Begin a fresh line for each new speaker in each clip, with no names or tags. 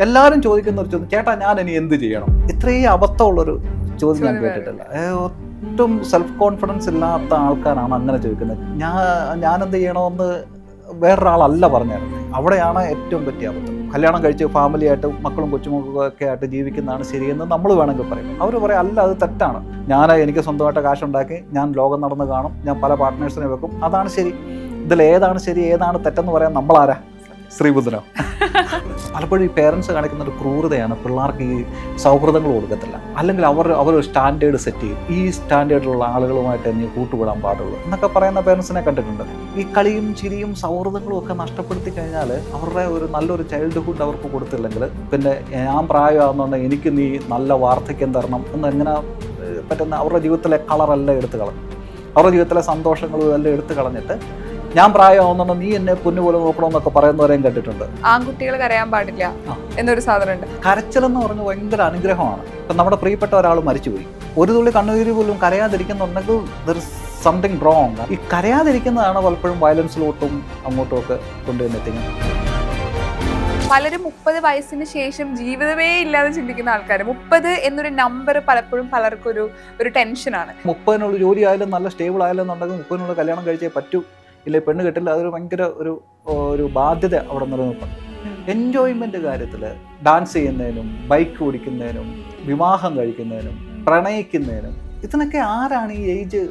എല്ലാവരും ചോദിക്കുന്ന ഒരു ചോദ്യം, ചേട്ടാ ഞാൻ ഇനി എന്ത് ചെയ്യണം? ഇത്രയും അബദ്ധമുള്ളൊരു ചോദ്യം ഞാൻ കേട്ടിട്ടില്ല. ഒട്ടും സെൽഫ് കോൺഫിഡൻസ് ഇല്ലാത്ത ആൾക്കാരാണ് അങ്ങനെ ചോദിക്കുന്നത്. ഞാനെന്ത് ചെയ്യണമെന്ന് വേറൊരാളല്ല പറഞ്ഞായിരുന്നു. അവിടെയാണ് ഏറ്റവും പറ്റിയ അബദ്ധം. കല്യാണം കഴിച്ച് ഫാമിലി ആയിട്ട് മക്കളും കൊച്ചുമക്കളും ഒക്കെ ആയിട്ട് ജീവിക്കുന്നതാണ് ശരിയെന്ന് നമ്മൾ വേണമെങ്കിൽ പറയും. അവർ പറയും അല്ല, അത് തെറ്റാണ്. എനിക്ക് സ്വന്തമായിട്ട് കാശുണ്ടാക്കി ഞാൻ ലോകം നടന്ന് കാണും, ഞാൻ പല പാർട്ട്നേഴ്സിനെ വെക്കും, അതാണ് ശരി. ഇതിലേതാണ് ശരി ഏതാണ് തെറ്റെന്ന് പറയാൻ നമ്മളാരാ? ശ്രീബുദ്ധനോ? പലപ്പോഴും ഈ പേരൻസ് കാണിക്കുന്ന ഒരു ക്രൂരതയാണ്. പിള്ളേർക്ക് ഈ സൗഹൃദങ്ങൾ കൊടുക്കത്തില്ല, അല്ലെങ്കിൽ അവർ ഒരു സ്റ്റാൻഡേർഡ് സെറ്റ് ചെയ്യും. ഈ സ്റ്റാൻഡേർഡിലുള്ള ആളുകളുമായിട്ട് തന്നെ കൂട്ടുകൂടാൻ പാടുള്ളൂ എന്നൊക്കെ പറയുന്ന പേരൻസിനെ കണ്ടിട്ടുണ്ട്. ഈ കളിയും ചിരിയും സൗഹൃദങ്ങളും ഒക്കെ നഷ്ടപ്പെടുത്തി കഴിഞ്ഞാൽ അവരുടെ ഒരു നല്ലൊരു ചൈൽഡ്ഹുഡ് അവർക്ക് കൊടുത്തില്ലെങ്കിൽ പിന്നെ ഞാൻ പ്രായമാകുന്നുണ്ടെങ്കിൽ എനിക്ക് നീ നല്ല വാർദ്ധക്യം തരണം എന്ന് എങ്ങനെ പറ്റുന്ന? അവരുടെ ജീവിതത്തിലെ കളറെല്ലാം എടുത്തു കളഞ്ഞു, അവരുടെ ജീവിതത്തിലെ സന്തോഷങ്ങളും എല്ലാം എടുത്തു കളഞ്ഞിട്ട് ഞാൻ പ്രായമാവുന്നുണ്ടോ നീ എന്നെ പൊന്നുപോലെ നോക്കണമെന്നൊക്കെ പറയുന്നവരെയും കേട്ടിട്ടുണ്ട്.
ആൺകുട്ടികൾ കരയാൻ പാടില്ല എന്നൊരു സാധനമുണ്ട്.
കരച്ചിലെന്ന് പറഞ്ഞ് ഭയങ്കര അനുഗ്രഹമാണ്. ഇപ്പം നമ്മുടെ പ്രിയപ്പെട്ട ഒരാൾ മരിച്ചുപോയി, ഒരു തുള്ളി കണ്ണുനീര് പോലും കരയാതിരിക്കുന്നുണ്ടെങ്കിൽ ദർ ഇസ് സംതിങ് റോങ്. ഈ കരയാതിരിക്കുന്നതാണ് പലപ്പോഴും വയലൻസിലോട്ടും അങ്ങോട്ടും ഒക്കെ കൊണ്ടുവന്നെത്തിക്കുന്നത്.
പലരും 30 വയസ്സിന് ശേഷം ജീവിതമേ ഇല്ലാതെ ചിന്തിക്കുന്ന ആൾക്കാർ. 30 എന്നൊരു നമ്പർ പലപ്പോഴും പലർക്കും ഒരു ടെൻഷനാണ്.
30-നുള്ള ജോലി ആയാലും നല്ല സ്റ്റേബിൾ ആയാലും എന്നുണ്ടെങ്കിൽ 30-നുള്ള കല്യാണം കഴിച്ചേ പറ്റൂ, ഇല്ലേ പെണ്ണ് കിട്ടില്ല. അതൊരു ഭയങ്കര ഒരു ബാധ്യത അവിടെ നിലനിൽക്കുന്നു. എൻജോയ്മെന്റ് കാര്യത്തിൽ ഡാൻസ് ചെയ്യുന്നതിനും ബൈക്ക് ഓടിക്കുന്നതിനും വിവാഹം കഴിക്കുന്നതിനും പ്രണയിക്കുന്നതിനും ഇതിനൊക്കെ ആരാണ് ഈ ഏജ്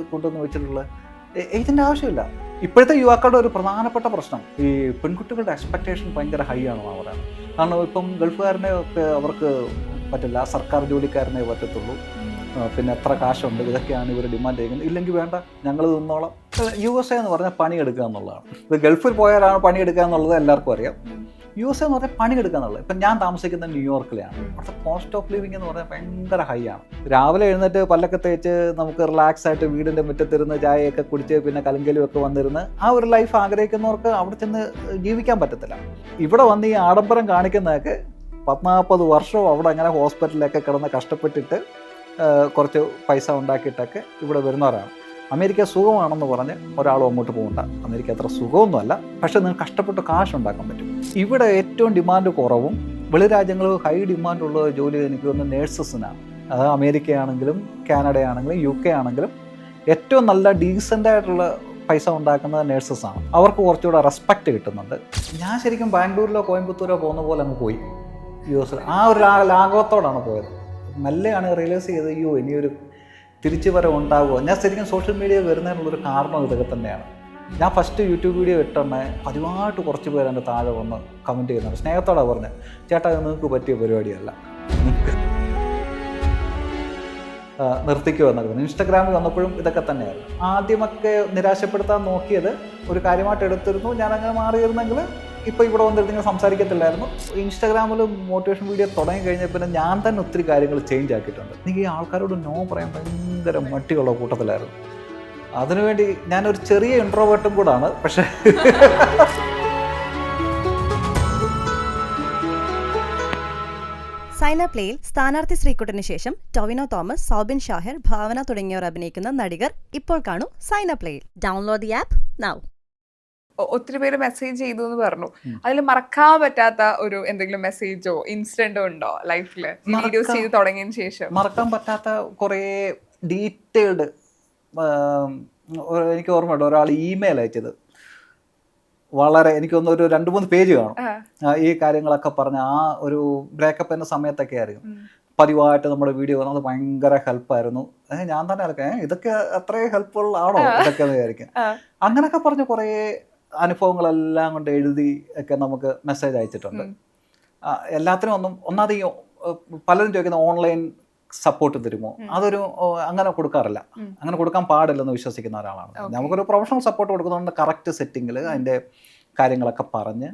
കൊണ്ടുവന്ന് വെച്ചിട്ടുള്ളത്? ഏജിൻ്റെ ആവശ്യമില്ല. ഇപ്പോഴത്തെ യുവാക്കളുടെ ഒരു പ്രധാനപ്പെട്ട പ്രശ്നം ഈ പെൺകുട്ടികളുടെ എക്സ്പെക്റ്റേഷൻ ഭയങ്കര ഹൈ ആണെന്നാണ് പറയുന്നത്. കാരണം ഇപ്പം ഗൾഫുകാരനെ ഒക്കെ അവർക്ക് പറ്റില്ല, സർക്കാർ ജോലിക്കാരനെ പറ്റത്തുള്ളൂ, പിന്നെ എത്ര കാശുണ്ട്, ഇതൊക്കെയാണ് ഇവർ ഡിമാൻഡ് ചെയ്യുന്നത്. ഇല്ലെങ്കിൽ വേണ്ട, ഞങ്ങൾ നിന്നോളാം. USA എന്ന് പറഞ്ഞാൽ പണിയെടുക്കുക എന്നുള്ളതാണ്. ഇത് ഗൾഫിൽ പോയാലാണ് പണിയെടുക്കുക എന്നുള്ളത് എല്ലാവർക്കും അറിയാം. USA എന്ന് പറഞ്ഞാൽ പണിയെടുക്കുക എന്നുള്ളത്. ഇപ്പം ഞാൻ താമസിക്കുന്നത് ന്യൂയോർക്കിലാണ്. അവിടുത്തെ കോസ്റ്റ് ഓഫ് ലിവിങ് എന്ന് പറഞ്ഞാൽ ഭയങ്കര ഹൈ ആണ്. രാവിലെ എഴുന്നേറ്റ് പല്ലൊക്കെ തേച്ച് നമുക്ക് റിലാക്സ് ആയിട്ട് വീടിൻ്റെ മുറ്റത്തിരുന്ന് ചായയൊക്കെ കുടിച്ച് പിന്നെ കലങ്കലുമൊക്കെ വന്നിരുന്ന് ആ ഒരു ലൈഫ് ആഗ്രഹിക്കുന്നവർക്ക് അവിടെ ചെന്ന് ജീവിക്കാൻ പറ്റത്തില്ല. ഇവിടെ വന്ന് ഈ ആഡംബരം കാണിക്കുന്നതൊക്കെ 40 വർഷവും അവിടെ അങ്ങനെ ഹോസ്പിറ്റലിലൊക്കെ കിടന്ന് കഷ്ടപ്പെട്ടിട്ട് കുറച്ച് പൈസ ഉണ്ടാക്കിയിട്ടൊക്കെ ഇവിടെ വരുന്നവരാണ്. അമേരിക്ക സുഖമാണെന്ന് പറഞ്ഞ് ഒരാളും അങ്ങോട്ട് പോകണ്ട. അമേരിക്ക അത്ര സുഖമൊന്നുമല്ല, പക്ഷേ നിങ്ങൾക്ക് കഷ്ടപ്പെട്ട് കാശ് ഉണ്ടാക്കാൻ പറ്റും. ഇവിടെ ഏറ്റവും ഡിമാൻഡ് കുറവും വെളി രാജ്യങ്ങൾ ഹൈ ഡിമാൻഡുള്ള ജോലി എനിക്ക് തോന്നുന്നു നേഴ്സസിനാണ്. അത് അമേരിക്കയാണെങ്കിലും കാനഡയാണെങ്കിലും UK ആണെങ്കിലും ഏറ്റവും നല്ല ഡീസൻ്റായിട്ടുള്ള പൈസ ഉണ്ടാക്കുന്നത് നേഴ്സസാണ്. അവർക്ക് കുറച്ചുകൂടെ റെസ്പെക്റ്റ് കിട്ടുന്നുണ്ട്. ഞാൻ ശരിക്കും ബാംഗ്ലൂരിലോ കോയമ്പത്തൂരോ പോകുന്ന പോലെ അങ്ങ് പോയി US. ആ ഒരു ലാഘവത്തോടാണ് പോയത്. മെല്ലെയാണ് റിയലൈസ് ചെയ്തത്, ഇനിയൊരു തിരിച്ചു വരവ് ഉണ്ടാകുമോ. ഞാൻ ശരിക്കും സോഷ്യൽ മീഡിയ വരുന്നതിനുള്ളൊരു കാരണം ഇതൊക്കെ തന്നെയാണ്. ഞാൻ ഫസ്റ്റ് യൂട്യൂബ് വീഡിയോ ഇട്ടെണ്ണേ പതിവായിട്ട് കുറച്ച് പേര് എൻ്റെ താഴെ വന്ന് കമൻറ്റ് ചെയ്യുന്നുണ്ട്. സ്നേഹത്തോടെ പറഞ്ഞത്, ചേട്ടാ ഇത് നിങ്ങൾക്ക് പറ്റിയ പരിപാടിയല്ല, നിർത്തിക്കുമോ എന്നൊക്കെ പറഞ്ഞു. ഇൻസ്റ്റാഗ്രാമിൽ വന്നപ്പോഴും ഇതൊക്കെ തന്നെയായിരുന്നു. ആദ്യമൊക്കെ നിരാശപ്പെടുത്താൻ നോക്കിയത് ഒരു കാര്യമായിട്ട് എടുത്തിരുന്നു. ഞാനങ്ങനെ മാറിയിരുന്നെങ്കിൽ ഇപ്പോൾ ഇവിടെ വന്നിരുന്നെങ്കിൽ സംസാരിക്കത്തില്ലായിരുന്നു. ഇൻസ്റ്റാഗ്രാമിൽ മോട്ടിവേഷൻ വീഡിയോ തുടങ്ങി കഴിഞ്ഞാൽ പിന്നെ ഞാൻ തന്നെ ഒത്തിരി കാര്യങ്ങൾ ചേഞ്ച് ആക്കിയിട്ടുണ്ട്. എനിക്ക് ഈ ആൾക്കാരോട് നോ പറയാൻ ഭയങ്കര മട്ടിയുള്ള കൂട്ടത്തിലായിരുന്നു. അതിനുവേണ്ടി ഞാനൊരു ചെറിയ ഇൻട്രോവേർട്ടും കൂടാണ്. പക്ഷേ
സൈനപ്ലേയിൽ സ്ഥാനാർത്ഥി ശ്രീകുട്ടന് ശേഷം ടൊവിനോ തോമസ്, സൗബിൻ ഷാഹിർ, ഭാവന തുടങ്ങിയവർ അഭിനയിക്കുന്ന നടികർ ഇപ്പോൾ കാണൂ സൈനപ്ലേയിൽ. Download the app now.
ഒത്തിരി പേര് മെസ്സേജ് ചെയ്തു എന്ന് പറഞ്ഞു. അതിൽ മറക്കാൻ പറ്റാത്ത ഒരു എന്തെങ്കിലും മെസ്സേജോ ഇൻസിഡന്റോ ഉണ്ടോ ലൈഫിൽ വീഡിയോസ് ചെയ്ത് തുടങ്ങിയതിന് ശേഷം?
മറക്കാൻ പറ്റാത്ത കുറേ ഡീറ്റെയിൽഡ് എനിക്ക് ഓർമ്മയുണ്ട്. ഒരാൾ ഇമെയിൽ അയച്ചത് വളരെ എനിക്കൊന്ന് ഒരു 2-3 പേജ് കാണും. ഈ കാര്യങ്ങളൊക്കെ പറഞ്ഞ ആ ഒരു ബ്രേക്കപ്പിൻ്റെ സമയത്തൊക്കെ ആയിരിക്കും പതിവായിട്ട് നമ്മുടെ വീഡിയോ വന്നത്. ഭയങ്കര ഹെൽപ്പായിരുന്നു. ഞാൻ തന്നെ അതൊക്കെ ഇതൊക്കെ അത്രയും ഹെൽപ്ഫുൾ ആണോ ഇതൊക്കെ എന്ന് വിചാരിക്കും. അങ്ങനെയൊക്കെ പറഞ്ഞ് കുറേ അനുഭവങ്ങളെല്ലാം കൊണ്ട് എഴുതി ഒക്കെ നമുക്ക് മെസ്സേജ് അയച്ചിട്ടുണ്ട്. എല്ലാത്തിനും ഒന്നാമത് ഈ പലരും ചോദിക്കുന്ന ഓൺലൈൻ സപ്പോർട്ട് തരുമോ, അതൊരു അങ്ങനെ കൊടുക്കാറില്ല. അങ്ങനെ കൊടുക്കാൻ പാടില്ലെന്ന് വിശ്വസിക്കുന്ന ഒരാളാണ്. നമുക്കൊരു പ്രൊഫഷണൽ സപ്പോർട്ട് കൊടുക്കുന്നതുകൊണ്ട് കറക്റ്റ് സെറ്റിങ്ങിൽ അതിൻ്റെ കാര്യങ്ങളൊക്കെ പറഞ്ഞ്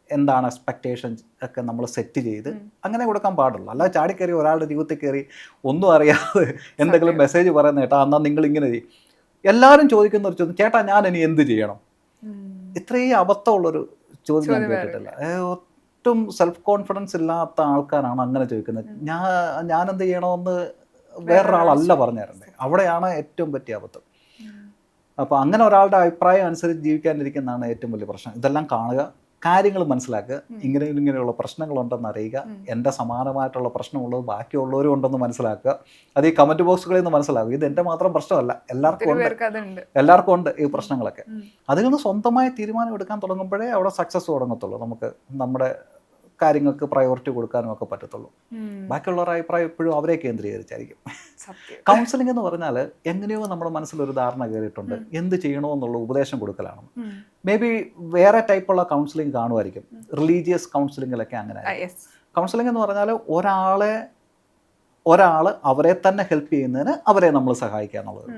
എന്താണ് എക്സ്പെക്റ്റേഷൻസ് ഒക്കെ നമ്മൾ സെറ്റ് ചെയ്ത് അങ്ങനെ കൊടുക്കാൻ പാടുള്ളൂ. അല്ലാതെ ചാടിക്കയറി ഒരാളുടെ ജീവിതത്തിൽ കയറി ഒന്നും അറിയാതെ എന്തെങ്കിലും മെസ്സേജ് പറയുന്ന കേട്ടാ എന്നാൽ നിങ്ങൾ ഇങ്ങനെ ചെയ്യും. എല്ലാവരും ചോദിക്കുന്ന ഒരു ചോദ്യം, ചേട്ടാ ഞാൻ ഇനി എന്ത് ചെയ്യണം? ഇത്രയും അബദ്ധമുള്ളൊരു ചോദ്യം ഞാൻ കേട്ടിട്ടില്ല. ഒട്ടും സെൽഫ് കോൺഫിഡൻസ് ഇല്ലാത്ത ആൾക്കാരാണ് അങ്ങനെ ചോദിക്കുന്നത്. ഞാനെന്ത് ചെയ്യണമെന്ന് വേറൊരാളല്ല പറഞ്ഞു തരണ്ടേ. അവിടെയാണ് ഏറ്റവും പറ്റിയ അബദ്ധം. അപ്പോൾ അങ്ങനെ ഒരാളുടെ അഭിപ്രായം അനുസരിച്ച് ജീവിക്കാനിരിക്കുന്നതാണ് ഏറ്റവും വലിയ പ്രശ്നം. ഇതെല്ലാം കാണുക, കാര്യങ്ങൾ മനസ്സിലാക്കുക, ഇങ്ങനെയുള്ള പ്രശ്നങ്ങളുണ്ടെന്ന് അറിയുക, എൻ്റെ സമാനമായിട്ടുള്ള പ്രശ്നമുള്ളത് ബാക്കിയുള്ളവരും ഉണ്ടെന്ന് മനസ്സിലാക്കുക. അത് ഈ കമൻറ്റ് ബോക്സുകളിൽ നിന്ന് മനസ്സിലാക്കുക. ഇത് എൻ്റെ മാത്രം പ്രശ്നമല്ല, എല്ലാവർക്കും ഉണ്ട് ഈ പ്രശ്നങ്ങളൊക്കെ. അതിൽ നിന്ന് സ്വന്തമായി തീരുമാനം എടുക്കാൻ തുടങ്ങുമ്പോഴേ അവിടെ സക്സസ് തുടങ്ങത്തുള്ളൂ. നമുക്ക് നമ്മുടെ കാര്യങ്ങൾക്ക് പ്രയോറിറ്റി കൊടുക്കാനും ഒക്കെ പറ്റത്തുള്ളൂ. ബാക്കിയുള്ളവരുടെ അഭിപ്രായം എപ്പോഴും അവരെ കേന്ദ്രീകരിച്ചായിരിക്കും. കൗൺസിലിംഗ് എന്ന് പറഞ്ഞാൽ എങ്ങനെയോ നമ്മുടെ മനസ്സിലൊരു ധാരണ കയറിയിട്ടുണ്ട് എന്ത് ചെയ്യണമെന്നുള്ള ഉപദേശം കൊടുക്കലാണ്. മേ ബി വേറെ ടൈപ്പുള്ള കൗൺസിലിംഗ് കാണുമായിരിക്കും. റിലീജിയസ് കൗൺസിലിങ്ങിലൊക്കെ അങ്ങനെ. കൗൺസിലിംഗ് എന്ന് പറഞ്ഞാൽ ഒരാൾ അവരെ തന്നെ ഹെൽപ്പ് ചെയ്യുന്നതിന് അവരെ നമ്മൾ സഹായിക്കുക എന്നുള്ളത്.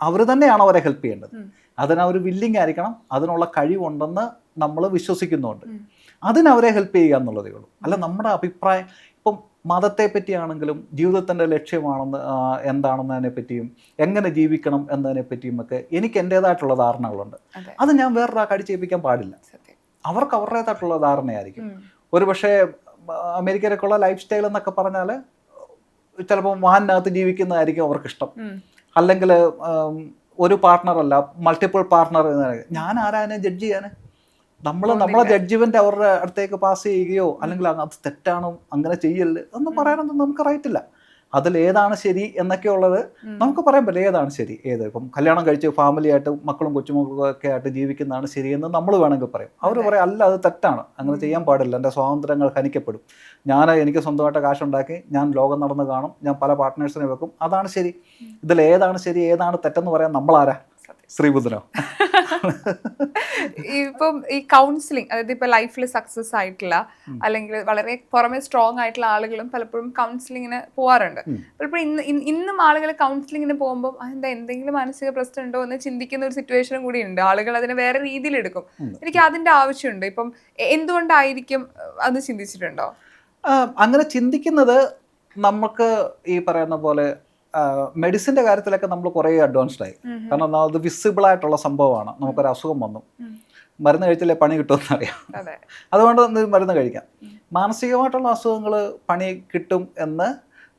അവർ തന്നെയാണ് അവരെ ഹെൽപ്പ് ചെയ്യേണ്ടത്. അതിനവർ വില്ലിങ് ആയിരിക്കണം, അതിനുള്ള കഴിവുണ്ടെന്ന് നമ്മൾ വിശ്വസിക്കുന്നുണ്ട്. അതിനവരെ ഹെൽപ്പ് ചെയ്യുക എന്നുള്ളതേ ഉള്ളൂ. അല്ല നമ്മുടെ അഭിപ്രായം ഇപ്പം മതത്തെ പറ്റിയാണെങ്കിലും ജീവിതത്തിൻ്റെ ലക്ഷ്യമാണെന്ന് എന്താണെന്നതിനെ പറ്റിയും എങ്ങനെ ജീവിക്കണം എന്നതിനെ പറ്റിയും ഒക്കെ എനിക്ക് എൻ്റേതായിട്ടുള്ള ധാരണകളുണ്ട്. അത് ഞാൻ വേറൊരാൾക്ക് അടിച്ചേൽപ്പിക്കാൻ പാടില്ല. അവർക്ക് അവരുടേതായിട്ടുള്ള ധാരണയായിരിക്കും. ഒരു പക്ഷേ അമേരിക്കയിലേക്കുള്ള ലൈഫ് സ്റ്റൈൽ എന്നൊക്കെ പറഞ്ഞാൽ ചിലപ്പോൾ വാനിനകത്ത് ജീവിക്കുന്നതായിരിക്കും അവർക്കിഷ്ടം. അല്ലെങ്കിൽ ഒരു പാർട്ട്ണറല്ല മൾട്ടിപ്പിൾ പാർട്ട്ണർ. ഞാൻ ആരാനെ ജഡ്ജ് ചെയ്യാൻ? നമ്മളെ ജഡ്ജ്മെന്റ് അവരുടെ അടുത്തേക്ക് പാസ് ചെയ്യുകയോ അല്ലെങ്കിൽ അത് തെറ്റാണോ അങ്ങനെ ചെയ്യല്ലേ എന്ന് പറയാനൊന്നും നമുക്ക് റൈറ്റില്ല. അതിലേതാണ് ശരി എന്നൊക്കെ ഉള്ളത് നമുക്ക് പറയാൻ പറ്റില്ല. ഏതാണ് ശരി, ഏത് ഇപ്പം കല്യാണം കഴിച്ച് ഫാമിലി ആയിട്ട് മക്കളും കൊച്ചുമക്കളും ഒക്കെ ആയിട്ട് ജീവിക്കുന്നതാണ് ശരിയെന്ന് നമ്മൾ വേണമെങ്കിൽ പറയും. അവർ പറയും അല്ല അത് തെറ്റാണ്, അങ്ങനെ ചെയ്യാൻ പാടില്ല, എൻ്റെ സ്വാതന്ത്ര്യങ്ങൾ ഹനിക്കപ്പെടും, എനിക്ക് സ്വന്തമായിട്ട് കാശുണ്ടാക്കി ഞാൻ ലോകം നടന്ന് കാണും, ഞാൻ പല പാർട്ട്നേഴ്സിനെ വെക്കും, അതാണ് ശരി. ഇതിലേതാണ് ശരി ഏതാണ് തെറ്റെന്ന് പറയാൻ നമ്മളാരാ? ശ്രീബുദ്ധനോ?
ഇപ്പം ഈ കൗൺസിലിംഗ്, അതായത് ഇപ്പൊ ലൈഫിൽ സക്സസ് ആയിട്ടുള്ള അല്ലെങ്കിൽ വളരെ പുറമെ സ്ട്രോങ് ആയിട്ടുള്ള ആളുകളും പലപ്പോഴും കൗൺസിലിങ്ങിന് പോവാറുണ്ട്. പലപ്പോഴും ഇന്നും ആളുകൾ കൗൺസിലിങ്ങിന് പോകുമ്പോൾ അതെന്താ എന്തെങ്കിലും മാനസിക പ്രശ്നം ഉണ്ടോ എന്ന് ചിന്തിക്കുന്ന ഒരു സിറ്റുവേഷനും കൂടി ഉണ്ട്. ആളുകൾ അതിനെ വേറെ രീതിയിൽ എടുക്കും. എനിക്ക് അതിന്റെ ആവശ്യമുണ്ട്. ഇപ്പം എന്തുകൊണ്ടായിരിക്കും അത് ചിന്തിച്ചിട്ടുണ്ടോ?
അങ്ങനെ ചിന്തിക്കുന്നത് നമുക്ക് ഈ പറയുന്ന പോലെ മെഡിസിൻ്റെ കാര്യത്തിലൊക്കെ നമ്മൾ കുറേ അഡ്വാൻസ്ഡ് ആയി. കാരണം അത് വിസിബിൾ ആയിട്ടുള്ള സംഭവമാണ്. നമുക്കൊരു അസുഖം വന്നു, മരുന്ന് കഴിച്ചാലേ പണി കിട്ടുമെന്നറിയാം, അതുകൊണ്ട് മരുന്ന് കഴിക്കാം. മാനസികമായിട്ടുള്ള അസുഖങ്ങൾ പണി കിട്ടും എന്ന്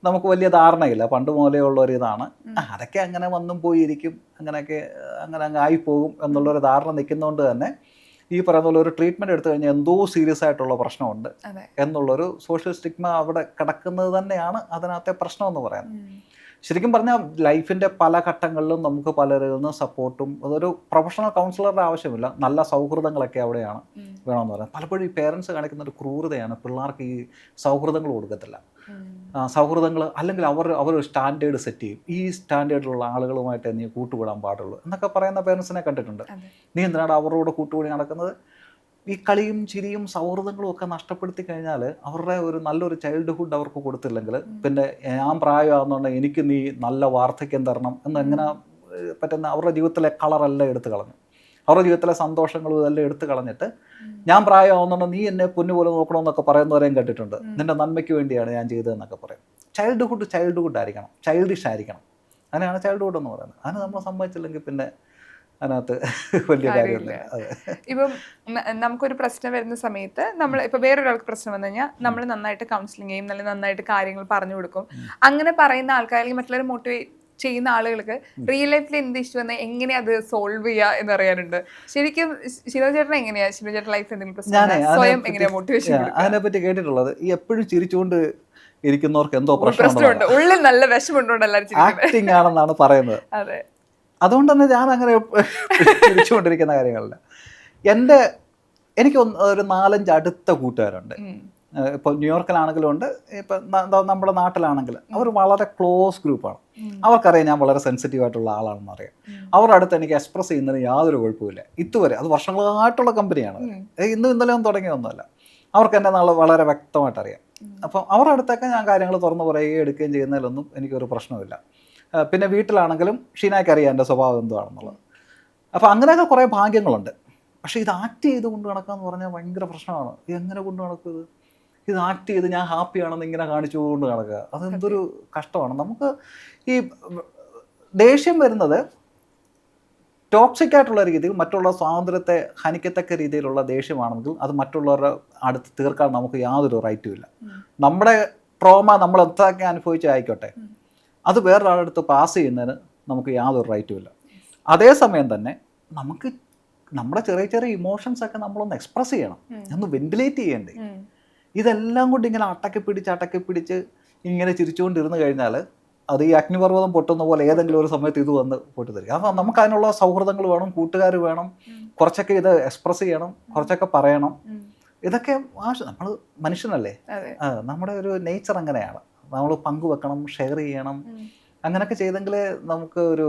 നമുക്ക് വലിയ ധാരണയില്ല. പണ്ട് മുതലേ ഉള്ളൊരു ഇതാണ്. അതൊക്കെ അങ്ങനെ വന്നും പോയിരിക്കും, അങ്ങനെ അങ്ങ് ആയിപ്പോകും എന്നുള്ളൊരു ധാരണ നിൽക്കുന്നതുകൊണ്ട് തന്നെ ഈ പറയുന്ന പോലെ ഒരു ട്രീറ്റ്മെൻറ്റ് എടുത്തു കഴിഞ്ഞാൽ എന്തോ സീരിയസ് ആയിട്ടുള്ള പ്രശ്നമുണ്ട് എന്നുള്ളൊരു സോഷ്യൽ സ്റ്റിഗ്മ അവിടെ കിടക്കുന്നത് തന്നെയാണ് അതിനകത്തെ പ്രശ്നമെന്ന് പറയുന്നത്. ശരിക്കും പറഞ്ഞാൽ ലൈഫിൻ്റെ പല ഘട്ടങ്ങളിലും നമുക്ക് പലരിൽ നിന്ന് സപ്പോർട്ടും, അതൊരു പ്രൊഫഷണൽ കൗൺസിലറുടെ ആവശ്യമില്ല, നല്ല സൗഹൃദങ്ങളൊക്കെ അവിടെയാണ് വേണമെന്ന് പറയുന്നത്. പലപ്പോഴും ഈ പേരൻസ് കാണിക്കുന്ന ഒരു ക്രൂരതയാണ്, പിള്ളേർക്ക് ഈ സൗഹൃദങ്ങൾ കൊടുക്കത്തില്ല. സൗഹൃദങ്ങൾ അല്ലെങ്കിൽ അവർ സ്റ്റാൻഡേർഡ് സെറ്റ് ചെയ്യും, ഈ സ്റ്റാൻഡേർഡിലുള്ള ആളുകളുമായിട്ട് നീ കൂട്ടുകൂടാൻ പാടുള്ളൂ എന്നൊക്കെ പറയുന്ന പേരൻസിനെ കണ്ടിട്ടുണ്ട്. നീ എന്തിനാണ് അവരോട് കൂട്ടുകൂടി നടക്കുന്നത്? ഈ കളിയും ചിരിയും സൗഹൃദങ്ങളും ഒക്കെ നഷ്ടപ്പെടുത്തി കഴിഞ്ഞാൽ അവരുടെ ഒരു നല്ലൊരു ചൈൽഡ്ഹുഡ് അവർക്ക് കൊടുത്തില്ലെങ്കിൽ പിന്നെ ഞാൻ പ്രായമാകുന്നുണ്ടെങ്കിൽ എനിക്ക് നീ നല്ല വാർദ്ധക്യം തരണം എന്നെങ്ങനെ പറ്റുന്ന അവരുടെ ജീവിതത്തിലെ കളറെല്ലാം എടുത്തു കളഞ്ഞു, അവരുടെ ജീവിതത്തിലെ സന്തോഷങ്ങളും ഇതെല്ലാം എടുത്തു കളഞ്ഞിട്ട് ഞാൻ പ്രായമാകുന്നുണ്ടെങ്കിൽ നീ എന്നെ പൊന്നുപോലെ നോക്കണമെന്നൊക്കെ പറയുന്നവരെയും കേട്ടിട്ടുണ്ട്. നിൻ്റെ നന്മയ്ക്ക് വേണ്ടിയാണ് ഞാൻ ചെയ്തതെന്നൊക്കെ പറയും. ചൈൽഡ്ഹുഡ് ആയിരിക്കണം, ചൈൽഡിഷ് ആയിരിക്കണം. അങ്ങനെയാണ് ചൈൽഡ്ഹുഡ് എന്ന് പറയുന്നത്. അതിന് നമ്മൾ സമ്മതിച്ചില്ലെങ്കിൽ പിന്നെ അതിനകത്ത് വലിയ കാര്യമില്ല.
ഇപ്പം നമുക്കൊരു പ്രശ്നം വരുന്ന സമയത്ത് നമ്മൾ ഇപ്പൊ വേറൊരാൾക്ക് പ്രശ്നം വന്നു കഴിഞ്ഞാൽ നമ്മൾ നന്നായിട്ട് കൗൺസിലിംഗ് ചെയ്യും, നല്ല നന്നായിട്ട് കാര്യങ്ങൾ പറഞ്ഞു കൊടുക്കും. അങ്ങനെ പറയുന്ന ആൾക്കാർ അല്ലെങ്കിൽ മറ്റുള്ളവരെ മോട്ടിവേറ്റ് ചെയ്യുന്ന ആളുകൾക്ക് റിയൽ ലൈഫിൽ എന്ത് ഇഷ്യൂ വന്നാൽ എങ്ങനെ അത് സോൾവ് ചെയ്യുക എന്ന് അറിയാറുണ്ട്. ശരിക്കും ശിവ ചേട്ടൻ എങ്ങനെയാ, ശിവ ചേട്ടൻ ലൈഫ് എന്തെങ്കിലും പ്രശ്നം സ്വയം എങ്ങനെയാ മോട്ടിവേഷൻ?
അതിനെ പറ്റി കേട്ടിട്ടുള്ളത് ഈ എപ്പോഴും ചിരിച്ചുകൊണ്ട് ഇരിക്കുന്നവർക്ക് എന്തോ പ്രശ്നമുണ്ട്,
ഉള്ളിൽ നല്ല വിഷമുണ്ടോ എല്ലാവരും
ആക്ടിങ് ആണെന്നാണ് പറയുന്നത്.
അതെ,
അതുകൊണ്ട് തന്നെ ഞാൻ അങ്ങനെ ചിരിച്ചുകൊണ്ടിരിക്കുന്ന കാര്യങ്ങളില്ല. എനിക്ക് ഒരു 4-5 അടുത്ത കൂട്ടുകാരുണ്ട്. ഇപ്പോൾ ന്യൂയോർക്കിലാണെങ്കിലും ഉണ്ട്, ഇപ്പം നമ്മുടെ നാട്ടിലാണെങ്കിലും അവർ വളരെ ക്ലോസ് ഗ്രൂപ്പാണ്. അവർക്കറിയാം ഞാൻ വളരെ സെൻസിറ്റീവ് ആയിട്ടുള്ള ആളാണെന്ന് അറിയാം. അവരുടെ അടുത്ത് എനിക്ക് എക്സ്പ്രസ് ചെയ്യുന്നതിന് യാതൊരു കുഴപ്പമില്ല ഇതുവരെ. അത് വർഷങ്ങളായിട്ടുള്ള കമ്പനിയാണ്, ഇന്നും ഇന്നലെയൊന്നും തുടങ്ങിയൊന്നുമല്ല. അവർക്ക് എന്നെ വളരെ വ്യക്തമായിട്ട് അറിയാം. അപ്പം അവരുടെ അടുത്തൊക്കെ ഞാൻ കാര്യങ്ങൾ തുറന്ന് പറയുകയും എടുക്കുകയും ചെയ്യുന്നതിലൊന്നും എനിക്കൊരു പ്രശ്നമില്ല. പിന്നെ വീട്ടിലാണെങ്കിലും ഷീനായ്ക്ക് അറിയാം എൻ്റെ സ്വഭാവം എന്താണെന്നുള്ളത്. അപ്പോൾ അങ്ങനെയൊക്കെ കുറേ ഭാഗ്യങ്ങളുണ്ട്. പക്ഷേ ഇത് ആക്ട് ചെയ്ത് കൊണ്ട് നടക്കുക എന്ന് പറഞ്ഞാൽ ഭയങ്കര പ്രശ്നമാണ്. എങ്ങനെ കൊണ്ട് നടക്കുക? ഇത് ആക്ട് ചെയ്ത് ഞാൻ ഹാപ്പിയാണെന്ന് ഇങ്ങനെ കാണിച്ചുകൊണ്ട് നടക്കുക, അതെന്തൊരു കഷ്ടമാണ്. നമുക്ക് ഈ ദേഷ്യം വരുന്നത് ടോക്സിക് ആയിട്ടുള്ള രീതിയിൽ മറ്റുള്ള സ്വാതന്ത്ര്യത്തെ ഹനിക്കത്തക്ക രീതിയിലുള്ള ദേഷ്യമാണെങ്കിൽ അത് മറ്റുള്ളവരുടെ അടുത്ത് തീർക്കാൻ നമുക്ക് യാതൊരു റൈറ്റും ഇല്ല. നമ്മുടെ ട്രോമ നമ്മൾ എന്തൊക്കെ അനുഭവിച്ചായിക്കോട്ടെ, അത് വേറൊരാളടുത്ത് പാസ് ചെയ്യുന്നതിന് നമുക്ക് യാതൊരു റൈറ്റും ഇല്ല. അതേസമയം തന്നെ നമുക്ക് നമ്മുടെ ചെറിയ ചെറിയ ഇമോഷൻസ് ഒക്കെ നമ്മളൊന്ന് എക്സ്പ്രസ് ചെയ്യണം, ഒന്ന് വെന്റിലേറ്റ് ചെയ്യണ്ടേ. ഇതെല്ലാം കൊണ്ട് ഇങ്ങനെ അടക്കി പിടിച്ച് ഇങ്ങനെ ചിരിച്ചുകൊണ്ടിരുന്ന് കഴിഞ്ഞാൽ അത് ഈ അഗ്നിപർവ്വതം പൊട്ടുന്ന പോലെ ഏതെങ്കിലും ഒരു സമയത്ത് ഇത് വന്ന് പൊട്ടിത്തരും. അപ്പം നമുക്ക് അതിനുള്ള സൗഹൃദങ്ങൾ വേണം, കൂട്ടുകാർ വേണം, കുറച്ചൊക്കെ ഇത് എക്സ്പ്രസ് ചെയ്യണം, കുറച്ചൊക്കെ പറയണം. ഇതൊക്കെ നമ്മൾ മനുഷ്യനല്ലേ, നമ്മുടെ ഒരു നേച്ചർ അങ്ങനെയാണ്. നമ്മൾ പങ്കുവെക്കണം, ഷെയർ ചെയ്യണം. അങ്ങനെയൊക്കെ ചെയ്തെങ്കിലേ നമുക്ക് ഒരു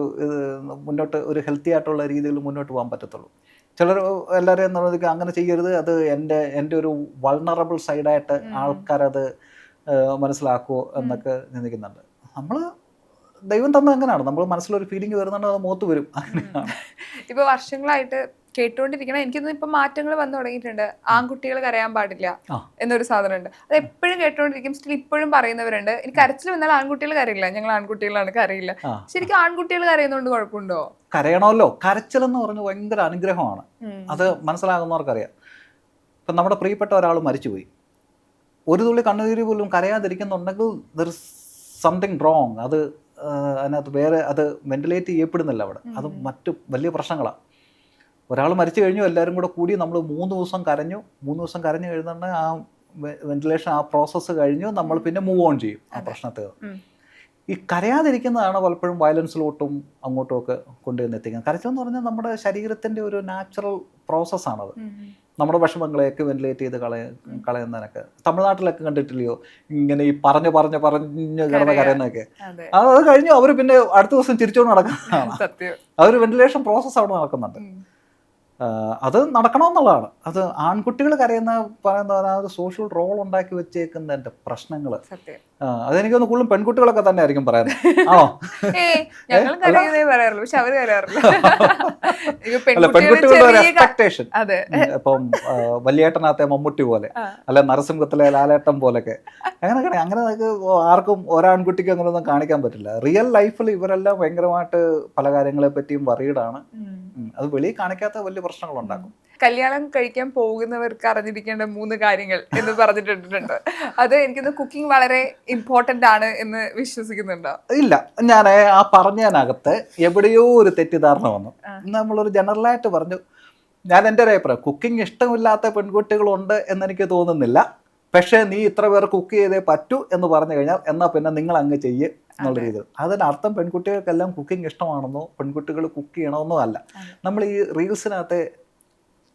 മുന്നോട്ട് ഒരു ഹെൽത്തി ആയിട്ടുള്ള രീതിയിൽ മുന്നോട്ട് പോകാൻ പറ്റത്തുള്ളൂ. ചിലർ എല്ലാവരെയും എന്നുള്ളത് അങ്ങനെ ചെയ്യരുത്, അത് എൻ്റെ ഒരു വൾണറബിൾ സൈഡായിട്ട് ആൾക്കാരത് മനസ്സിലാക്കുമോ എന്നൊക്കെ ചിന്തിക്കുന്നുണ്ട്. നമ്മൾ ദൈവം തന്നെ അങ്ങനെയാണ്, നമ്മൾ മനസ്സിലൊരു ഫീലിംഗ് വരുന്നുണ്ട്, അത് മുഖത്ത് വരും, അങ്ങനെയാണ്.
ഇപ്പൊ വർഷങ്ങളായിട്ട് കേട്ടോണ്ടിരിക്കണം, എനിക്കൊന്നും ഇപ്പൊ മാറ്റങ്ങൾ വന്നു തുടങ്ങിയിട്ടുണ്ട്. ആൺകുട്ടികൾ കരയാൻ പാടില്ല എന്നൊരു സാധനം ഉണ്ട്, അത് എപ്പോഴും കേട്ടോണ്ടിരിക്കും. സ്റ്റിൽ ഇപ്പോഴും പറയുന്നവരുണ്ട്, എനിക്ക് കരച്ചിൽ വന്നാൽ ആൺകുട്ടികൾ കരയില്ല, ഞങ്ങൾ ആൺകുട്ടികളാണ് കരയില്ല. ശരിക്കും ആൺകുട്ടികൾ കരയുന്നതുകൊണ്ട് കുഴപ്പമുണ്ടോ?
കരയണമല്ലോ. കരച്ചിൽ എന്ന് പറഞ്ഞാൽ ഭയങ്കര അനുഗ്രഹമാണ്, അത് മനസ്സിലാകുന്നവർക്കറിയാം. ഇപ്പം നമ്മുടെ പ്രിയപ്പെട്ട ഒരാൾ മരിച്ചുപോയി, ഒരു തുള്ളി കണ്ണുനീര് പോലും കരയാതിരിക്കുന്നുണ്ടെങ്കിൽ ദർ ഇസ് സംതിങ് റോങ്. അത് അതിനകത്ത് വേറെ അത് വെന്റിലേറ്റ് ചെയ്യപ്പെടുന്നില്ല അവിടെ, അത് മറ്റു വലിയ പ്രശ്നങ്ങളാണ്. ഒരാൾ മരിച്ചു കഴിഞ്ഞു, എല്ലാവരും കൂടി നമ്മൾ 3 ദിവസം കരഞ്ഞു. 3 ദിവസം കരഞ്ഞു കഴിഞ്ഞിട്ടുണ്ടെങ്കിൽ ആ വെന്റിലേഷൻ, ആ പ്രോസസ്സ് കഴിഞ്ഞു, നമ്മൾ പിന്നെ മൂവ് ഓൺ ചെയ്യും ആ പ്രശ്നത്തെ. ഈ കരയാതിരിക്കുന്നതാണ് പലപ്പോഴും വയലൻസിലോട്ടും അങ്ങോട്ടും ഒക്കെ കൊണ്ടുവന്ന് എത്തിക്കുന്നത്. കരച്ചെന്ന് പറഞ്ഞാൽ നമ്മുടെ ശരീരത്തിൻ്റെ ഒരു നാച്ചുറൽ പ്രോസസ്സാണത്. നമ്മുടെ വിഷമങ്ങളെയൊക്കെ വെന്റിലേറ്റ് ചെയ്ത് കളയുന്നതിനൊക്കെ. തമിഴ്നാട്ടിലൊക്കെ കണ്ടിട്ടില്ലയോ ഇങ്ങനെ ഈ പറഞ്ഞു കിടന്ന് കരയുന്നതൊക്കെ? അത് കഴിഞ്ഞു അവർ പിന്നെ അടുത്ത ദിവസം ചിരിച്ചോണ്ട് നടക്കുന്നതാണ്. അതൊരു വെന്റിലേഷൻ പ്രോസസ്സ് അവിടെ നടക്കുന്നുണ്ട്. അത് നടക്കണമെന്നുള്ളതാണ്. അത് ആൺകുട്ടികൾ പറയുന്ന സോഷ്യൽ റോൾ ഉണ്ടാക്കി വെച്ചേക്കുന്നതിന്റെ പ്രശ്നങ്ങൾ അതെനിക്കൊന്ന് കൂടുതലും പെൺകുട്ടികളൊക്കെ തന്നെ ആയിരിക്കും പറയുന്നത്. ആണോ? പെൺകുട്ടികളുടെ ഒരു എക്സ്പെക്ടേഷൻ. ഇപ്പം വലിയേട്ടനകത്തെ മമ്മൂട്ടി പോലെ, അല്ലെ നരസിംഹത്തിലെ ലാലേട്ടൻ പോലൊക്കെ അങ്ങനെ ആർക്കും ഒരാൺകുട്ടിക്ക് അങ്ങനെയൊന്നും കാണിക്കാൻ പറ്റില്ല. റിയൽ ലൈഫിൽ ഇവരെല്ലാം ഭയങ്കരമായിട്ട് പല കാര്യങ്ങളെ പറ്റിയും വറീഡാണ്. അത് വെളിയിൽ കാണിക്കാത്ത വലിയ പ്രശ്നങ്ങളുണ്ടാക്കും.
കല്യാണം കഴിക്കാൻ പോകുന്നവർക്ക് അറിഞ്ഞിരിക്കേണ്ട 3 കാര്യങ്ങൾ എന്ന് പറഞ്ഞിട്ടുണ്ട്. അത് എനിക്കൊന്ന് കുക്കിംഗ് വളരെ ഇമ്പോർട്ടന്റ് ആണ് എന്ന് വിശ്വസിക്കുന്നുണ്ടോ?
ഇല്ല, ഞാൻ ആ പറഞ്ഞതിനകത്ത് എവിടെയോ ഒരു തെറ്റിദ്ധാരണ വന്നു. നമ്മളൊരു ജനറലായിട്ട് പറഞ്ഞു. ഞാൻ എൻ്റെ ഒരു അഭിപ്രായം, കുക്കിംഗ് ഇഷ്ടമില്ലാത്ത പെൺകുട്ടികളുണ്ട് എന്നെനിക്ക് തോന്നുന്നില്ല. പക്ഷേ നീ ഇത്ര പേർ കുക്ക് ചെയ്തേ പറ്റൂ എന്ന് പറഞ്ഞു കഴിഞ്ഞാൽ എന്നാൽ പിന്നെ നിങ്ങൾ അങ്ങ് ചെയ്യ് എന്നുള്ള രീതിയിൽ. അതിനർത്ഥം പെൺകുട്ടികൾക്കെല്ലാം കുക്കിംഗ് ഇഷ്ടമാണെന്നോ പെൺകുട്ടികൾ കുക്ക് ചെയ്യണമെന്നോ അല്ല. നമ്മൾ ഈ റീൽസിനകത്ത്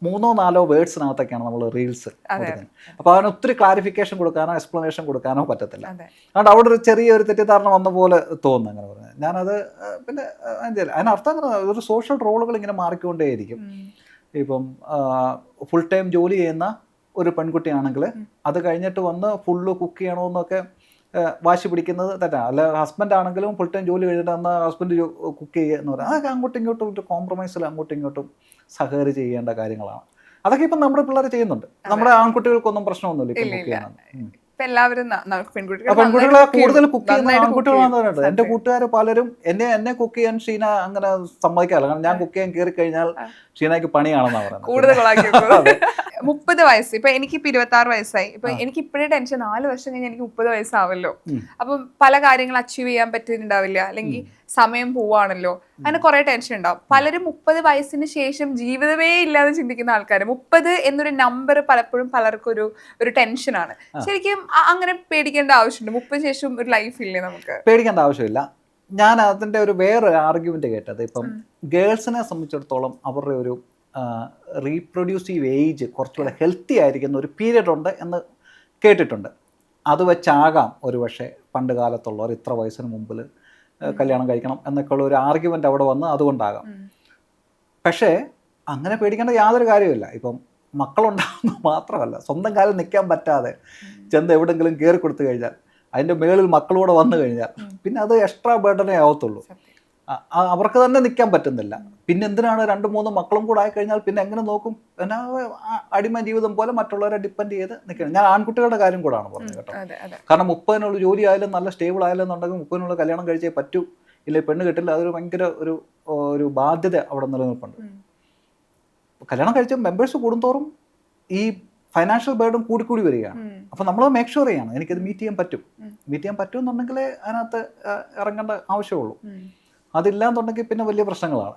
3-4 വേർഡ്സിനകത്തൊക്കെയാണ് നമ്മൾ റീൽസ് കൊടുക്കുന്നത്. അപ്പോൾ അതിന് ഒത്തിരി ക്ലാരിഫിക്കേഷൻ കൊടുക്കാനോ എക്സ്പ്ലനേഷൻ കൊടുക്കാനോ പറ്റത്തില്ല. അതുകൊണ്ട് അവിടെ ഒരു ചെറിയൊരു തെറ്റിദ്ധാരണ വന്ന പോലെ തോന്നുന്നു അങ്ങനെ പറഞ്ഞാൽ. ഞാനത് പിന്നെ അതിനർത്ഥം അങ്ങനെ ഒരു സോഷ്യൽ റോളുകൾ ഇങ്ങനെ മാറിക്കൊണ്ടേയിരിക്കും. ഇപ്പം ഫുൾ ടൈം ജോലി ചെയ്യുന്ന ഒരു പെൺകുട്ടിയാണെങ്കിൽ അത് കഴിഞ്ഞിട്ട് വന്ന് ഫുള്ള് കുക്ക് ചെയ്യണമെന്നൊക്കെ വാശി പിടിക്കുന്നത് തെറ്റാണ്. അല്ല, ഹസ്ബൻഡ് ആണെങ്കിലും ഫുൾ ടൈം ജോലി കഴിഞ്ഞിട്ട് എന്നാൽ ഹസ്ബൻഡ് കുക്ക് ചെയ്യുക എന്ന് പറയുന്നത് അതൊക്കെ അങ്ങോട്ടും ഇങ്ങോട്ടും ഒരു കോംപ്രമൈസിൽ അങ്ങോട്ടും ഇങ്ങോട്ടും സഹകരിച്ച് ചെയ്യേണ്ട കാര്യങ്ങളാണ്. അതൊക്കെ ഇപ്പം നമ്മുടെ പിള്ളേർ ചെയ്യുന്നുണ്ട്. നമ്മുടെ ആൺകുട്ടികൾക്കൊന്നും പ്രശ്നമൊന്നുമില്ല ഇപ്പം കുക്ക് ചെയ്യാൻ. പെൺകുട്ടികളെ കൂടുതൽ കുക്ക് ചെയ്യുന്ന ആൺകുട്ടികളാണെന്ന് പറയുന്നത്. എൻ്റെ കൂട്ടുകാർ പലരും എന്നെ കുക്ക് ചെയ്യാൻ ഷീന അങ്ങനെ സമ്മതിക്കാറില്ല. കാരണം ഞാൻ കുക്ക് ചെയ്യാൻ കയറി കഴിഞ്ഞാൽ ഷീനയ്ക്ക് പണിയാണെന്നാണ് പറയുന്നത്.
കൂടുതൽ 30 വയസ്സ്, ഇപ്പൊ എനിക്കിപ്പോ 26 വയസ്സായി. ഇപ്പൊ എനിക്ക് ഇപ്പോഴേ ടെൻഷൻ 4 വർഷം കഴിഞ്ഞ് എനിക്ക് 30 വയസ്സാവല്ലോ. അപ്പം പല കാര്യങ്ങൾ അച്ചീവ് ചെയ്യാൻ പറ്റുന്നുണ്ടാവില്ല, അല്ലെങ്കിൽ സമയം പോവാണല്ലോ, അങ്ങനെ കുറെ ടെൻഷൻ ഉണ്ടാവും. പലരും 30 വയസ്സിന് ശേഷം ജീവിതമേ ഇല്ലാതെ ചിന്തിക്കുന്ന ആൾക്കാർ. 30 എന്നൊരു നമ്പർ പലപ്പോഴും പലർക്കും ഒരു ടെൻഷനാണ്. ശരിക്കും അങ്ങനെ പേടിക്കേണ്ട ആവശ്യമുണ്ട്? 30 ശേഷം ഒരു ലൈഫ് ഇല്ലേ നമുക്ക്?
പേടിക്കേണ്ട ആവശ്യമില്ല. ഞാൻ അതിൻ്റെ ഒരു വേറൊരു ആർഗ്യുമെന്റ് കേട്ടത്, ഇപ്പം ഗേൾസിനെ സംബന്ധിച്ചിടത്തോളം അവരുടെ ഒരു റീപ്രൊഡ്യൂസീവ് ഏജ് കുറച്ചുകൂടെ ഹെൽത്തി ആയിരിക്കുന്ന ഒരു പീരീഡ് ഉണ്ട് എന്ന് കേട്ടിട്ടുണ്ട്. അത് വെച്ചാകാം ഒരു പക്ഷേ പണ്ട് കാലത്തുള്ളവർ ഇത്ര വയസ്സിന് മുമ്പിൽ കല്യാണം കഴിക്കണം എന്നൊക്കെയുള്ള ഒരു ആർഗ്യുമെൻ്റ് അവിടെ വന്ന് അതുകൊണ്ടാകാം. പക്ഷേ അങ്ങനെ പേടിക്കേണ്ട യാതൊരു കാര്യമില്ല. ഇപ്പം മക്കളുണ്ടാകുന്നത് മാത്രമല്ല, സ്വന്തം കാലിൽ നിൽക്കാൻ പറ്റാതെ ചെന്ന് എവിടെയെങ്കിലും കയറി കൊടുത്തു കഴിഞ്ഞാൽ അതിൻ്റെ മേളിൽ മക്കളൂടെ വന്നു കഴിഞ്ഞാൽ പിന്നെ അത് എക്സ്ട്രാ ബേർഡനേ ആവത്തുള്ളൂ. അവർക്ക് തന്നെ നിൽക്കാൻ പറ്റുന്നില്ല. പിന്നെ എന്തിനാണ് 2-3 മക്കളും കൂടെ ആയിക്കഴിഞ്ഞാൽ പിന്നെ എങ്ങനെ നോക്കും? എന്നാ അടിമ ജീവിതം പോലെ മറ്റുള്ളവരെ ഡിപ്പെൻഡ് ചെയ്ത് നിൽക്കണം. ഞാൻ ആൺകുട്ടികളുടെ കാര്യം കൂടാണ് പറഞ്ഞത് കേട്ടോ. കാരണം 30-നുള്ള ജോലി ആയാലും നല്ല സ്റ്റേബിൾ ആയാലും എന്നുണ്ടെങ്കിൽ 30-നുള്ള കല്യാണം കഴിച്ചേ പറ്റൂ, ഇല്ലേ പെണ്ണ് കിട്ടില്ല. അതൊരു ഭയങ്കര ഒരു ബാധ്യത അവിടെ നിലനിൽപ്പുണ്ട്. കല്യാണം കഴിച്ച മെമ്പേഴ്സ് കൂടുന്തോറും ഈ ഫൈനാൻഷ്യൽ ബേർഡും കൂടി വരികയാണ്. അപ്പോൾ നമ്മൾ മേക്ക് ഷുവർ ചെയ്യണം എനിക്കത് മീറ്റ് ചെയ്യാൻ പറ്റും എന്നുണ്ടെങ്കിലേ അതിനകത്ത് ഇറങ്ങേണ്ട ആവശ്യമുള്ളൂ. അതില്ലാന്നുണ്ടെങ്കിൽ പിന്നെ വലിയ പ്രശ്നങ്ങളാണ്.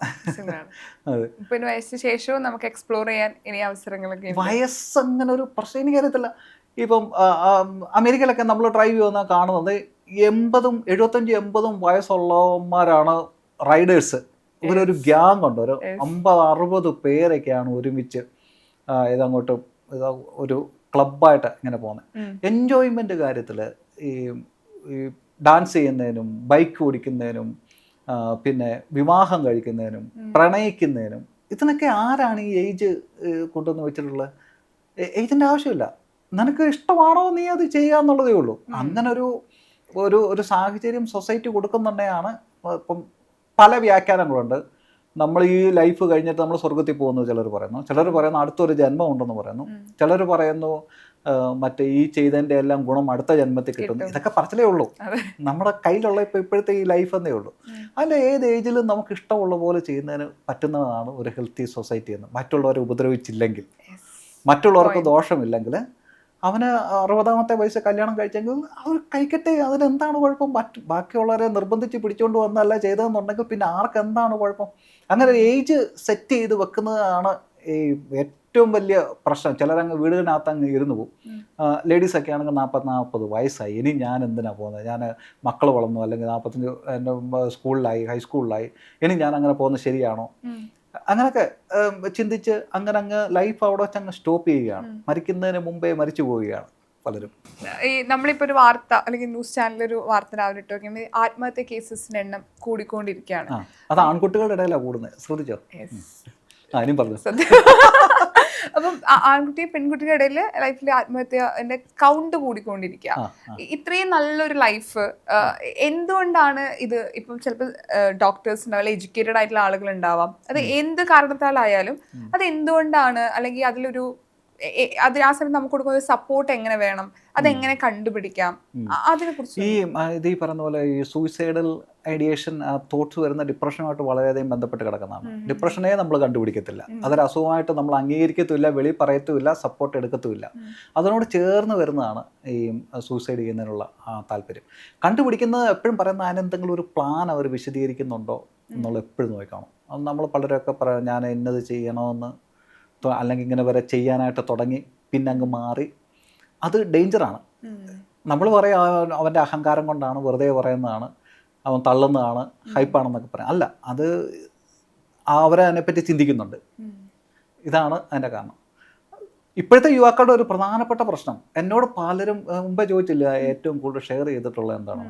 അതെ,
പിന്നെ വയസ്സിന് ശേഷവും നമുക്ക് എക്സ്പ്ലോർ ചെയ്യാൻ ഇനി അവസരങ്ങളൊക്കെ ഉണ്ട്.
വയസ്സ് അങ്ങനെ ഒരു പ്രശ്നം എനിക്കറിയത്തില്ല. ഇപ്പം അമേരിക്കയിലൊക്കെ നമ്മൾ ഡ്രൈവ് ചെയ്യുന്ന കാണുന്നത് 75-80 വയസ്സുള്ളവന്മാരാണ് റൈഡേഴ്സ്. ഇവരൊരു ഗ്യാങ് ഉണ്ട്, ഒരു 50-60 പേരൊക്കെയാണ് ഒരുമിച്ച് ഇതങ്ങോട്ട് ഒരു ക്ലബ്ബായിട്ട് ഇങ്ങനെ പോകുന്നത്. എൻജോയ്മെൻ്റ് കാര്യത്തിൽ ഈ ഡാൻസ് ചെയ്യുന്നതിനും ബൈക്ക് ഓടിക്കുന്നതിനും പിന്നെ വിവാഹം കഴിക്കുന്നതിനും പ്രണയിക്കുന്നതിനും ഇതിനൊക്കെ ആരാണ് ഈ ഏജ് കൊണ്ടുവന്ന് വെച്ചിട്ടുള്ളത്? ഏജിൻ്റെ ആവശ്യമില്ല. നിനക്ക് ഇഷ്ടമാണോ നീ അത് ചെയ്യുക എന്നുള്ളതേ ഉള്ളൂ. അങ്ങനെ ഒരു സാഹചര്യം സൊസൈറ്റി കൊടുക്കുന്നുണ്ടെയാണ്. ഇപ്പം പല വ്യാഖ്യാനങ്ങളുണ്ട്. നമ്മൾ ഈ ലൈഫ് കഴിഞ്ഞിട്ട് നമ്മൾ സ്വർഗത്തിൽ പോകുന്നു ചിലർ പറയുന്നു, ചിലർ പറയുന്നു അടുത്തൊരു ജന്മം ഉണ്ടെന്ന് പറയുന്നു, ചിലർ പറയുന്നു മറ്റേ ഈ ചെയ്തതിൻ്റെ എല്ലാം ഗുണം അടുത്ത ജന്മത്തിൽ കിട്ടുന്നു. ഇതൊക്കെ പറച്ചിലേ ഉള്ളൂ. നമ്മുടെ കയ്യിലുള്ള ഇപ്പോഴത്തെ ഈ ലൈഫ് എന്നേ ഉള്ളൂ. അതിൽ ഏത് ഏജിലും നമുക്ക് ഇഷ്ടമുള്ള പോലെ ചെയ്യുന്നതിന് പറ്റുന്നതാണ് ഒരു ഹെൽത്തി സൊസൈറ്റി എന്ന്. മറ്റുള്ളവരെ ഉപദ്രവിച്ചില്ലെങ്കിൽ, മറ്റുള്ളവർക്ക് ദോഷമില്ലെങ്കിൽ, അവന് 60ാമത്തെ വയസ്സ് കല്യാണം കഴിച്ചെങ്കിൽ അവർ കഴിക്കട്ടെ, അതിനെന്താണ് കുഴപ്പം? ബാക്കിയുള്ളവരെ നിർബന്ധിച്ച് പിടിച്ചുകൊണ്ട് വന്നല്ല ചെയ്തതെന്നുണ്ടെങ്കിൽ പിന്നെ ആർക്ക് എന്താണ് കുഴപ്പം? അങ്ങനെ ഏജ് സെറ്റ് ചെയ്ത് വെക്കുന്നതാണ് ഈ ഏറ്റവും വലിയ പ്രശ്നം. ചിലരങ്ങ് വീടിനകത്ത് അങ്ങ് ഇരുന്ന് പോകും. ലേഡീസൊക്കെ ആണെങ്കിൽ 40 വയസ്സായി, ഇനി ഞാൻ എന്തിനാണ് പോകുന്നത്? ഞാൻ മക്കൾ വളർന്നു, അല്ലെങ്കിൽ 45 എൻ്റെ സ്കൂളിലായി, ഹൈസ്കൂളിലായി, ഇനി ഞാൻ അങ്ങനെ പോകുന്നത് ശരിയാണോ? അങ്ങനെയൊക്കെ ചിന്തിച്ച് അങ്ങ് ലൈഫ് അവിടെ വെച്ച് അങ്ങ് സ്റ്റോപ്പ് ചെയ്യുകയാണ്. മരിക്കുന്നതിന് മുമ്പേ മരിച്ചു പോവുകയാണ് പലരും.
ഈ നമ്മളിപ്പോൾ ഒരു വാർത്ത അല്ലെങ്കിൽ ന്യൂസ് ചാനലൊരു വാർത്ത രാവിലെ ഇട്ട് നോക്കിയാൽ ആത്മഹത്യ കേസസിൻ്റെ എണ്ണം കൂടിക്കൊണ്ടിരിക്കുകയാണ്.
അത് ആൺകുട്ടികളുടെ ഇടയിലാണ് കൂടുന്നത്, ശ്രദ്ധിച്ചോ? അതിനും പറഞ്ഞു.
അപ്പം ആൺകുട്ടി പെൺകുട്ടിയുടെ ഇടയിൽ ലൈഫിൽ ആത്മഹത്യന്റെ കൗണ്ട് കൂടിക്കൊണ്ടിരിക്കുക. ഇത്രയും നല്ലൊരു ലൈഫ് എന്തുകൊണ്ടാണ് ഇത്? ഇപ്പം ചിലപ്പോൾ ഡോക്ടേഴ്സ് ഉണ്ടാവും, എഡ്യൂക്കേറ്റഡ് ആയിട്ടുള്ള ആളുകൾ ഉണ്ടാവാം. അത് എന്ത് കാരണത്താലായാലും അത് എന്തുകൊണ്ടാണ്? അല്ലെങ്കിൽ അതിലൊരു ആ സമയത്ത് നമുക്ക് കൊടുക്കുന്ന സപ്പോർട്ട് എങ്ങനെ വേണം, അതെങ്ങനെ കണ്ടുപിടിക്കാം, അതിനെ കുറിച്ച്.
ഈ പറഞ്ഞ പോലെ ഈ സൂയിസൈഡൽ ഐഡിയേഷൻ തോട്ട്സ് വരുന്ന ഡിപ്രഷനുമായിട്ട് വളരെയധികം ബന്ധപ്പെട്ട് കിടക്കുന്നതാണ്. ഡിപ്രഷനെ നമ്മൾ കണ്ടുപിടിക്കത്തില്ല, അതൊരു അസുഖമായിട്ട് നമ്മൾ അംഗീകരിക്കത്തുമില്ല, വെളി പറയത്തുമില്ല, സപ്പോർട്ട് എടുക്കത്തുമില്ല. അതിനോട് ചേർന്ന് വരുന്നതാണ് ഈ സൂയിസൈഡ് ചെയ്യുന്നതിനുള്ള താല്പര്യം. കണ്ടുപിടിക്കുന്നത് എപ്പോഴും പറയുന്ന അതിനെന്തെങ്കിലും ഒരു പ്ലാൻ അവർ വിശദീകരിക്കുന്നുണ്ടോ എന്നുള്ള എപ്പോഴും നോക്കണം. അത് നമ്മൾ പലരൊക്കെ പറയാം, ഞാൻ ഇന്നത് ചെയ്യണമെന്ന്, അല്ലെങ്കിൽ ഇങ്ങനെ വരെ ചെയ്യാനായിട്ട് തുടങ്ങി പിന്നെ അങ്ങ് മാറി. അത് ഡേഞ്ചറാണ്. നമ്മൾ പറയാം അവൻ്റെ അഹങ്കാരം കൊണ്ടാണ്, വെറുതെ പറയുന്നതാണ്, അവൻ തള്ളുന്നതാണ്, ഹൈപ്പാണെന്നൊക്കെ പറയാം. അല്ല, അത് അവരെ അതിനെപ്പറ്റി ചിന്തിക്കുന്നുണ്ട്. ഇതാണ് അതിൻ്റെ കാരണം. ഇപ്പോഴത്തെ യുവാക്കളുടെ ഒരു പ്രധാനപ്പെട്ട പ്രശ്നം, എന്നോട് പലരും മുമ്പേ ചോദിച്ചില്ല ഏറ്റവും കൂടുതൽ ഷെയർ ചെയ്തിട്ടുള്ളത് എന്താണ്,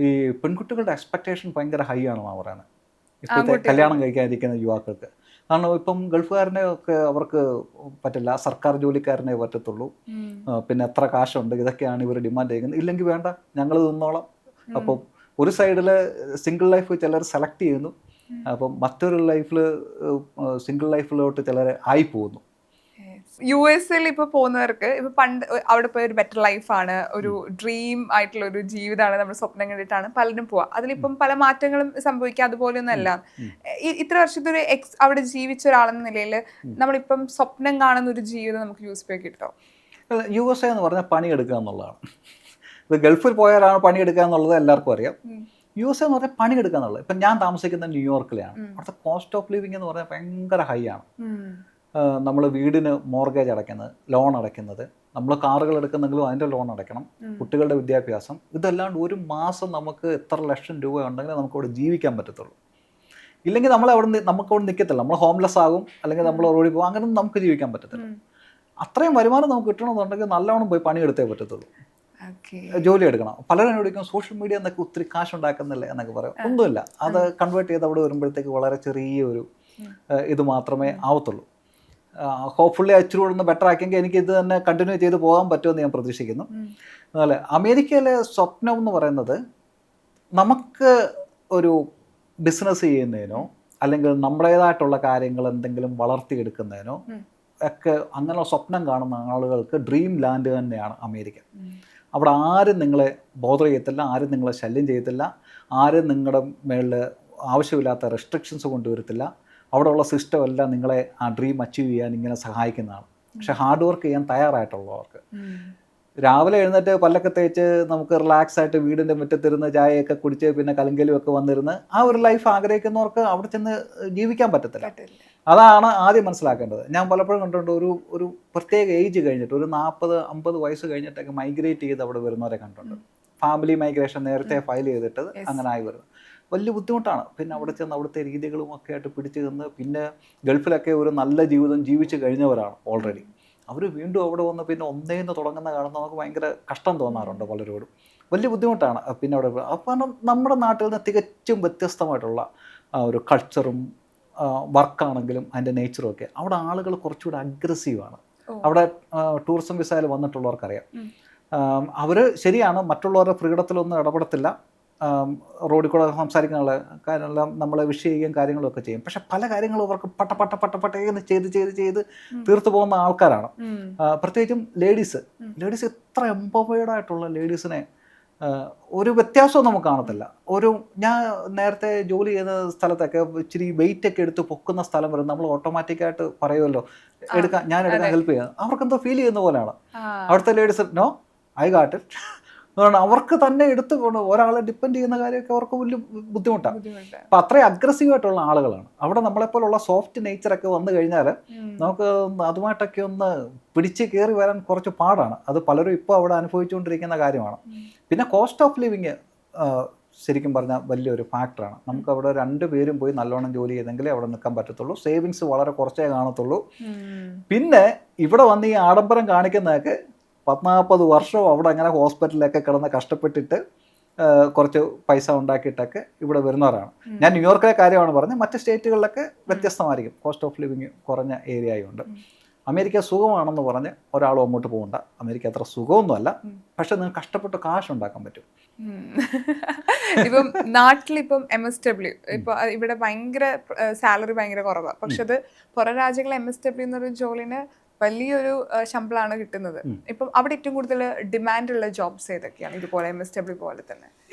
ഈ പെൺകുട്ടികളുടെ എക്സ്പെക്റ്റേഷൻ ഭയങ്കര ഹൈ ആണെന്നാണ് പറയുന്നത് ഇപ്പോഴത്തെ കല്യാണം കഴിക്കാതിരിക്കുന്ന യുവാക്കൾക്ക്. കാരണം ഇപ്പം ഗൾഫുകാരനെ ഒക്കെ അവർക്ക് പറ്റില്ല, സർക്കാർ ജോലിക്കാരനെ പറ്റത്തുള്ളൂ, പിന്നെ എത്ര കാശുണ്ട്, ഇതൊക്കെയാണ് ഇവർ ഡിമാൻഡ് ചെയ്യുന്നത്. ഇല്ലെങ്കിൽ വേണ്ട, ഞങ്ങൾ നിന്നോളാം. അപ്പം ഒരു സൈഡിൽ സിംഗിൾ ലൈഫ് ചിലർ സെലക്ട് ചെയ്യുന്നു, അപ്പം മറ്റൊരു ലൈഫിൽ സിംഗിൾ ലൈഫിലോട്ട് ചിലർ ആയി പോകുന്നു.
US-ൽ ഇപ്പോൾ പോകുന്നവർക്ക് ഇപ്പോൾ പണ്ട് അവിടെ പോയ ഒരു ബെറ്റർ ലൈഫാണ്, ഒരു ഡ്രീം ആയിട്ടുള്ള ഒരു ജീവിതമാണ്, നമ്മൾ സ്വപ്നം കണ്ടിട്ടാണ് പലരും പോവുക. അതിലിപ്പം പല മാറ്റങ്ങളും സംഭവിക്കുക, അതുപോലെയൊന്നും അല്ല. ഇത്ര വർഷത്തെ ഒരു അവിടെ ജീവിച്ച ഒരാളെന്ന നിലയിൽ നമ്മളിപ്പം സ്വപ്നം കാണുന്ന ഒരു ജീവിതം നമുക്ക് US കിട്ടോ?
USA എന്ന് പറഞ്ഞാൽ പണിയെടുക്കുക എന്നുള്ളതാണ്. ഇത് ഗൾഫിൽ പോയാലാണ് പണിയെടുക്കുക എന്നുള്ളത് എല്ലാവർക്കും അറിയാം. USA എന്ന് പറഞ്ഞാൽ പണിയെടുക്കുക എന്നുള്ളത്. ഇപ്പം ഞാൻ താമസിക്കുന്നത് ന്യൂയോർക്കിലാണ്. അവിടുത്തെ കോസ്റ്റ് ഓഫ് ലിവിങ് എന്ന് പറഞ്ഞാൽ ഭയങ്കര ഹൈ ആണ്. നമ്മൾ വീടിന് മോർഗേജ് അടയ്ക്കുന്നത്, ലോൺ അടയ്ക്കുന്നത്, നമ്മൾ കാറുകൾ എടുക്കുന്നെങ്കിലും അതിൻ്റെ ലോൺ അടയ്ക്കണം, കുട്ടികളുടെ വിദ്യാഭ്യാസം, ഇതല്ലാണ്ട് ഒരു മാസം നമുക്ക് എത്ര ലക്ഷം രൂപ ഉണ്ടെങ്കിൽ നമുക്ക് അവിടെ ജീവിക്കാൻ പറ്റത്തുള്ളൂ. ഇല്ലെങ്കിൽ നമുക്കവിടെ നിൽക്കത്തില്ല, നമ്മൾ ഹോംലെസ് ആകും, അല്ലെങ്കിൽ നമ്മൾ റോഡിൽ പോകും, അങ്ങനെ നമുക്ക് ജീവിക്കാൻ പറ്റത്തില്ല. അത്രയും വരുമാനം നമുക്ക് കിട്ടണമെന്നുണ്ടെങ്കിൽ നല്ലവണ്ണം പോയി പണിയെടുത്തേ പറ്റത്തുള്ളൂ, ജോലി എടുക്കണം. പലരും ചോദിക്കും സോഷ്യൽ മീഡിയ എന്നൊക്കെ ഒത്തിരി കാശ് ഉണ്ടാക്കുന്നില്ലേ എന്നൊക്കെ പറയും. ഒന്നുമില്ല, അത് കൺവേർട്ട് ചെയ്ത് അവിടെ വരുമ്പോഴത്തേക്ക് വളരെ ചെറിയൊരു ഇത് മാത്രമേ ആവത്തുള്ളൂ. ഹോപ്പ്ഫുള്ളി അച്ചിരി ഒന്ന് ബെറ്റർ ആക്കിയെങ്കിൽ എനിക്ക് ഇത് തന്നെ കണ്ടിന്യൂ ചെയ്ത് പോകാൻ പറ്റുമെന്ന് ഞാൻ പ്രതീക്ഷിക്കുന്നു. അതുപോലെ അമേരിക്കയിലെ സ്വപ്നം എന്ന് പറയുന്നത് നമുക്ക് ഒരു ബിസിനസ് ചെയ്യുന്നതിനോ അല്ലെങ്കിൽ നമ്മുടേതായിട്ടുള്ള കാര്യങ്ങൾ എന്തെങ്കിലും വളർത്തിയെടുക്കുന്നതിനോ ഒക്കെ അങ്ങനെ സ്വപ്നം കാണുന്ന ആളുകൾക്ക് ഡ്രീം ലാൻഡ് തന്നെയാണ് അമേരിക്ക. അവിടെ ആരും നിങ്ങളെ ബോധർ ചെയ്യത്തില്ല, ആരും നിങ്ങളെ ശല്യം ചെയ്യത്തില്ല, ആരും നിങ്ങളുടെ മേളിൽ ആവശ്യമില്ലാത്ത റെസ്ട്രിക്ഷൻസ് കൊണ്ടുവരത്തില്ല. അവിടെയുള്ള സിസ്റ്റം എല്ലാം നിങ്ങളെ ആ ഡ്രീം അച്ചീവ് ചെയ്യാൻ ഇങ്ങനെ സഹായിക്കുന്നതാണ്. പക്ഷെ ഹാർഡ് വർക്ക് ചെയ്യാൻ തയ്യാറായിട്ടുള്ളവർക്ക് രാവിലെ എഴുന്നേറ്റ് പല്ലൊക്കെ തേച്ച് നമുക്ക് റിലാക്സ് ആയിട്ട് വീടിൻ്റെ മുറ്റത്തിരുന്ന് ചായയൊക്കെ കുടിച്ച് പിന്നെ കലങ്കലും ഒക്കെ വന്നിരുന്ന് ആ ഒരു ലൈഫ് ആഗ്രഹിക്കുന്നവർക്ക് അവിടെ ചെന്ന് ജീവിക്കാൻ പറ്റത്തില്ല. അതാണ് ആദ്യം മനസ്സിലാക്കേണ്ടത്. ഞാൻ പലപ്പോഴും കണ്ടിട്ടുണ്ട് ഒരു പ്രത്യേക ഏജ് കഴിഞ്ഞിട്ട് ഒരു 40-50 വയസ്സ് കഴിഞ്ഞിട്ടൊക്കെ മൈഗ്രേറ്റ് ചെയ്ത് അവിടെ വരുന്നവരെ കണ്ടിട്ടുണ്ട്. ഫാമിലി മൈഗ്രേഷൻ നേരത്തെ ഫയൽ ചെയ്തിട്ട് അങ്ങനെ ആയി വരുന്നത് വലിയ ബുദ്ധിമുട്ടാണ്. പിന്നെ അവിടെ ചെന്ന് അവിടുത്തെ രീതികളും ഒക്കെ ആയിട്ട് പിടിച്ചു നിന്ന് പിന്നെ ഗൾഫിലൊക്കെ ഒരു നല്ല ജീവിതം ജീവിച്ച് കഴിഞ്ഞവരാണ് ഓൾറെഡി. അവർ വീണ്ടും അവിടെ വന്ന് പിന്നെ ഒന്നേന്ന് തുടങ്ങുന്ന കാണുന്ന നമുക്ക് ഭയങ്കര കഷ്ടം തോന്നാറുണ്ട് പലരോടും. വലിയ ബുദ്ധിമുട്ടാണ്. പിന്നെ അവിടെ അപ്പോൾ നമ്മുടെ നാട്ടിൽ നിന്ന് തികച്ചും വ്യത്യസ്തമായിട്ടുള്ള ഒരു കൾച്ചറും വർക്കാണെങ്കിലും അതിൻ്റെ നേച്ചറും ഒക്കെ. അവിടെ ആളുകൾ കുറച്ചുകൂടി അഗ്രസീവാണ്. അവിടെ ടൂറിസം വിസയിൽ വന്നിട്ടുള്ളവർക്കറിയാം. അവർ ശരിയാണ് മറ്റുള്ളവരുടെ ഫ്രീഡത്തിലൊന്നും ഇടപെടത്തില്ല, റോഡിൽ കൂടെ സംസാരിക്കാനുള്ള കാര്യമെല്ലാം നമ്മളെ വിഷ് ചെയ്യുകയും കാര്യങ്ങളൊക്കെ ചെയ്യും. പക്ഷെ പല കാര്യങ്ങളും അവർക്ക് പട്ടേന്ന് ചെയ്ത് തീർത്തു പോകുന്ന ആൾക്കാരാണ്. പ്രത്യേകിച്ചും ലേഡീസ് എത്ര എംപവേർഡ് ആയിട്ടുള്ള ലേഡീസിനെ ഒരു വ്യത്യാസവും നമുക്ക് കാണത്തില്ല. ഞാൻ നേരത്തെ ജോലി ചെയ്യുന്ന സ്ഥലത്തൊക്കെ ഇച്ചിരി വെയിറ്റ് ഒക്കെ എടുത്ത് പൊക്കുന്ന സ്ഥലം വരും നമ്മൾ ഓട്ടോമാറ്റിക്കായിട്ട് പറയുമല്ലോ ഞാൻ എടുക്കാൻ ഹെൽപ്പ് ചെയ്യാം. അവർക്കെന്തോ ഫീൽ ചെയ്യുന്ന പോലെയാണ്. അവിടുത്തെ ladies no I got it അതുകൊണ്ട് അവർക്ക് തന്നെ എടുത്ത് പോകണം. ഒരാളെ ഡിപ്പെൻഡ് ചെയ്യുന്ന കാര്യമൊക്കെ അവർക്ക് വലിയ ബുദ്ധിമുട്ടാണ്. അപ്പം അത്രയും അഗ്രസീവായിട്ടുള്ള ആളുകളാണ് അവിടെ. നമ്മളെപ്പോലുള്ള സോഫ്റ്റ് നേച്ചറൊക്കെ വന്നു കഴിഞ്ഞാൽ നമുക്ക് അതുമായിട്ടൊക്കെ ഒന്ന് പിടിച്ച് കയറി വരാൻ കുറച്ച് പാടാണ്. അത് പലരും ഇപ്പോൾ അവിടെ അനുഭവിച്ചുകൊണ്ടിരിക്കുന്ന കാര്യമാണ്. പിന്നെ കോസ്റ്റ് ഓഫ് ലിവിങ് ശരിക്കും പറഞ്ഞാൽ വലിയൊരു ഫാക്ടറാണ്. നമുക്ക് അവിടെ 2 പേരും പോയി നല്ലോണം ജോലി ചെയ്തെങ്കിലേ അവിടെ നിൽക്കാൻ പറ്റത്തുള്ളൂ. സേവിങ്സ് വളരെ കുറച്ചേ കാണത്തുള്ളൂ. പിന്നെ ഇവിടെ വന്ന് ഈ ആഡംബരം കാണിക്കുന്നതൊക്കെ 40-40 വർഷവും അവിടെ അങ്ങനെ ഹോസ്പിറ്റലിലൊക്കെ കിടന്ന് കഷ്ടപ്പെട്ടിട്ട് കുറച്ച് പൈസ ഉണ്ടാക്കിയിട്ടൊക്കെ ഇവിടെ വരുന്നവരാണ്. ഞാൻ ന്യൂയോർക്കിലെ കാര്യമാണ് പറഞ്ഞത്. മറ്റ് സ്റ്റേറ്റുകളിലൊക്കെ വ്യത്യസ്തമായിരിക്കും. കോസ്റ്റ് ഓഫ് ലിവിങ് കുറഞ്ഞ ഏരിയ ആയതുകൊണ്ട്. അമേരിക്ക സുഖമാണെന്ന് പറഞ്ഞ് ഒരാളും അങ്ങോട്ട് പോകണ്ട. അമേരിക്ക അത്ര സുഖമൊന്നുമല്ല, പക്ഷെ നിങ്ങൾക്ക് കഷ്ടപ്പെട്ട് കാശ് ഉണ്ടാക്കാൻ പറ്റും.
ഇപ്പം നാട്ടിലിപ്പം MSW ഇപ്പൊ ഇവിടെ ഭയങ്കര സാലറി ഭയങ്കര കുറവാണ്. പക്ഷെ അത് പുറം രാജ്യങ്ങളിലെ MSW എന്നൊരു ജോലിന് വലിയൊരു ശമ്പളമാണ് കിട്ടുന്നത്. ഇപ്പം അവിടെ ഏറ്റവും കൂടുതൽ ഡിമാൻഡുള്ള ജോബ്സ് ഏതൊക്കെയാണ്? ഇതുപോലെ MSW പോലെ തന്നെ.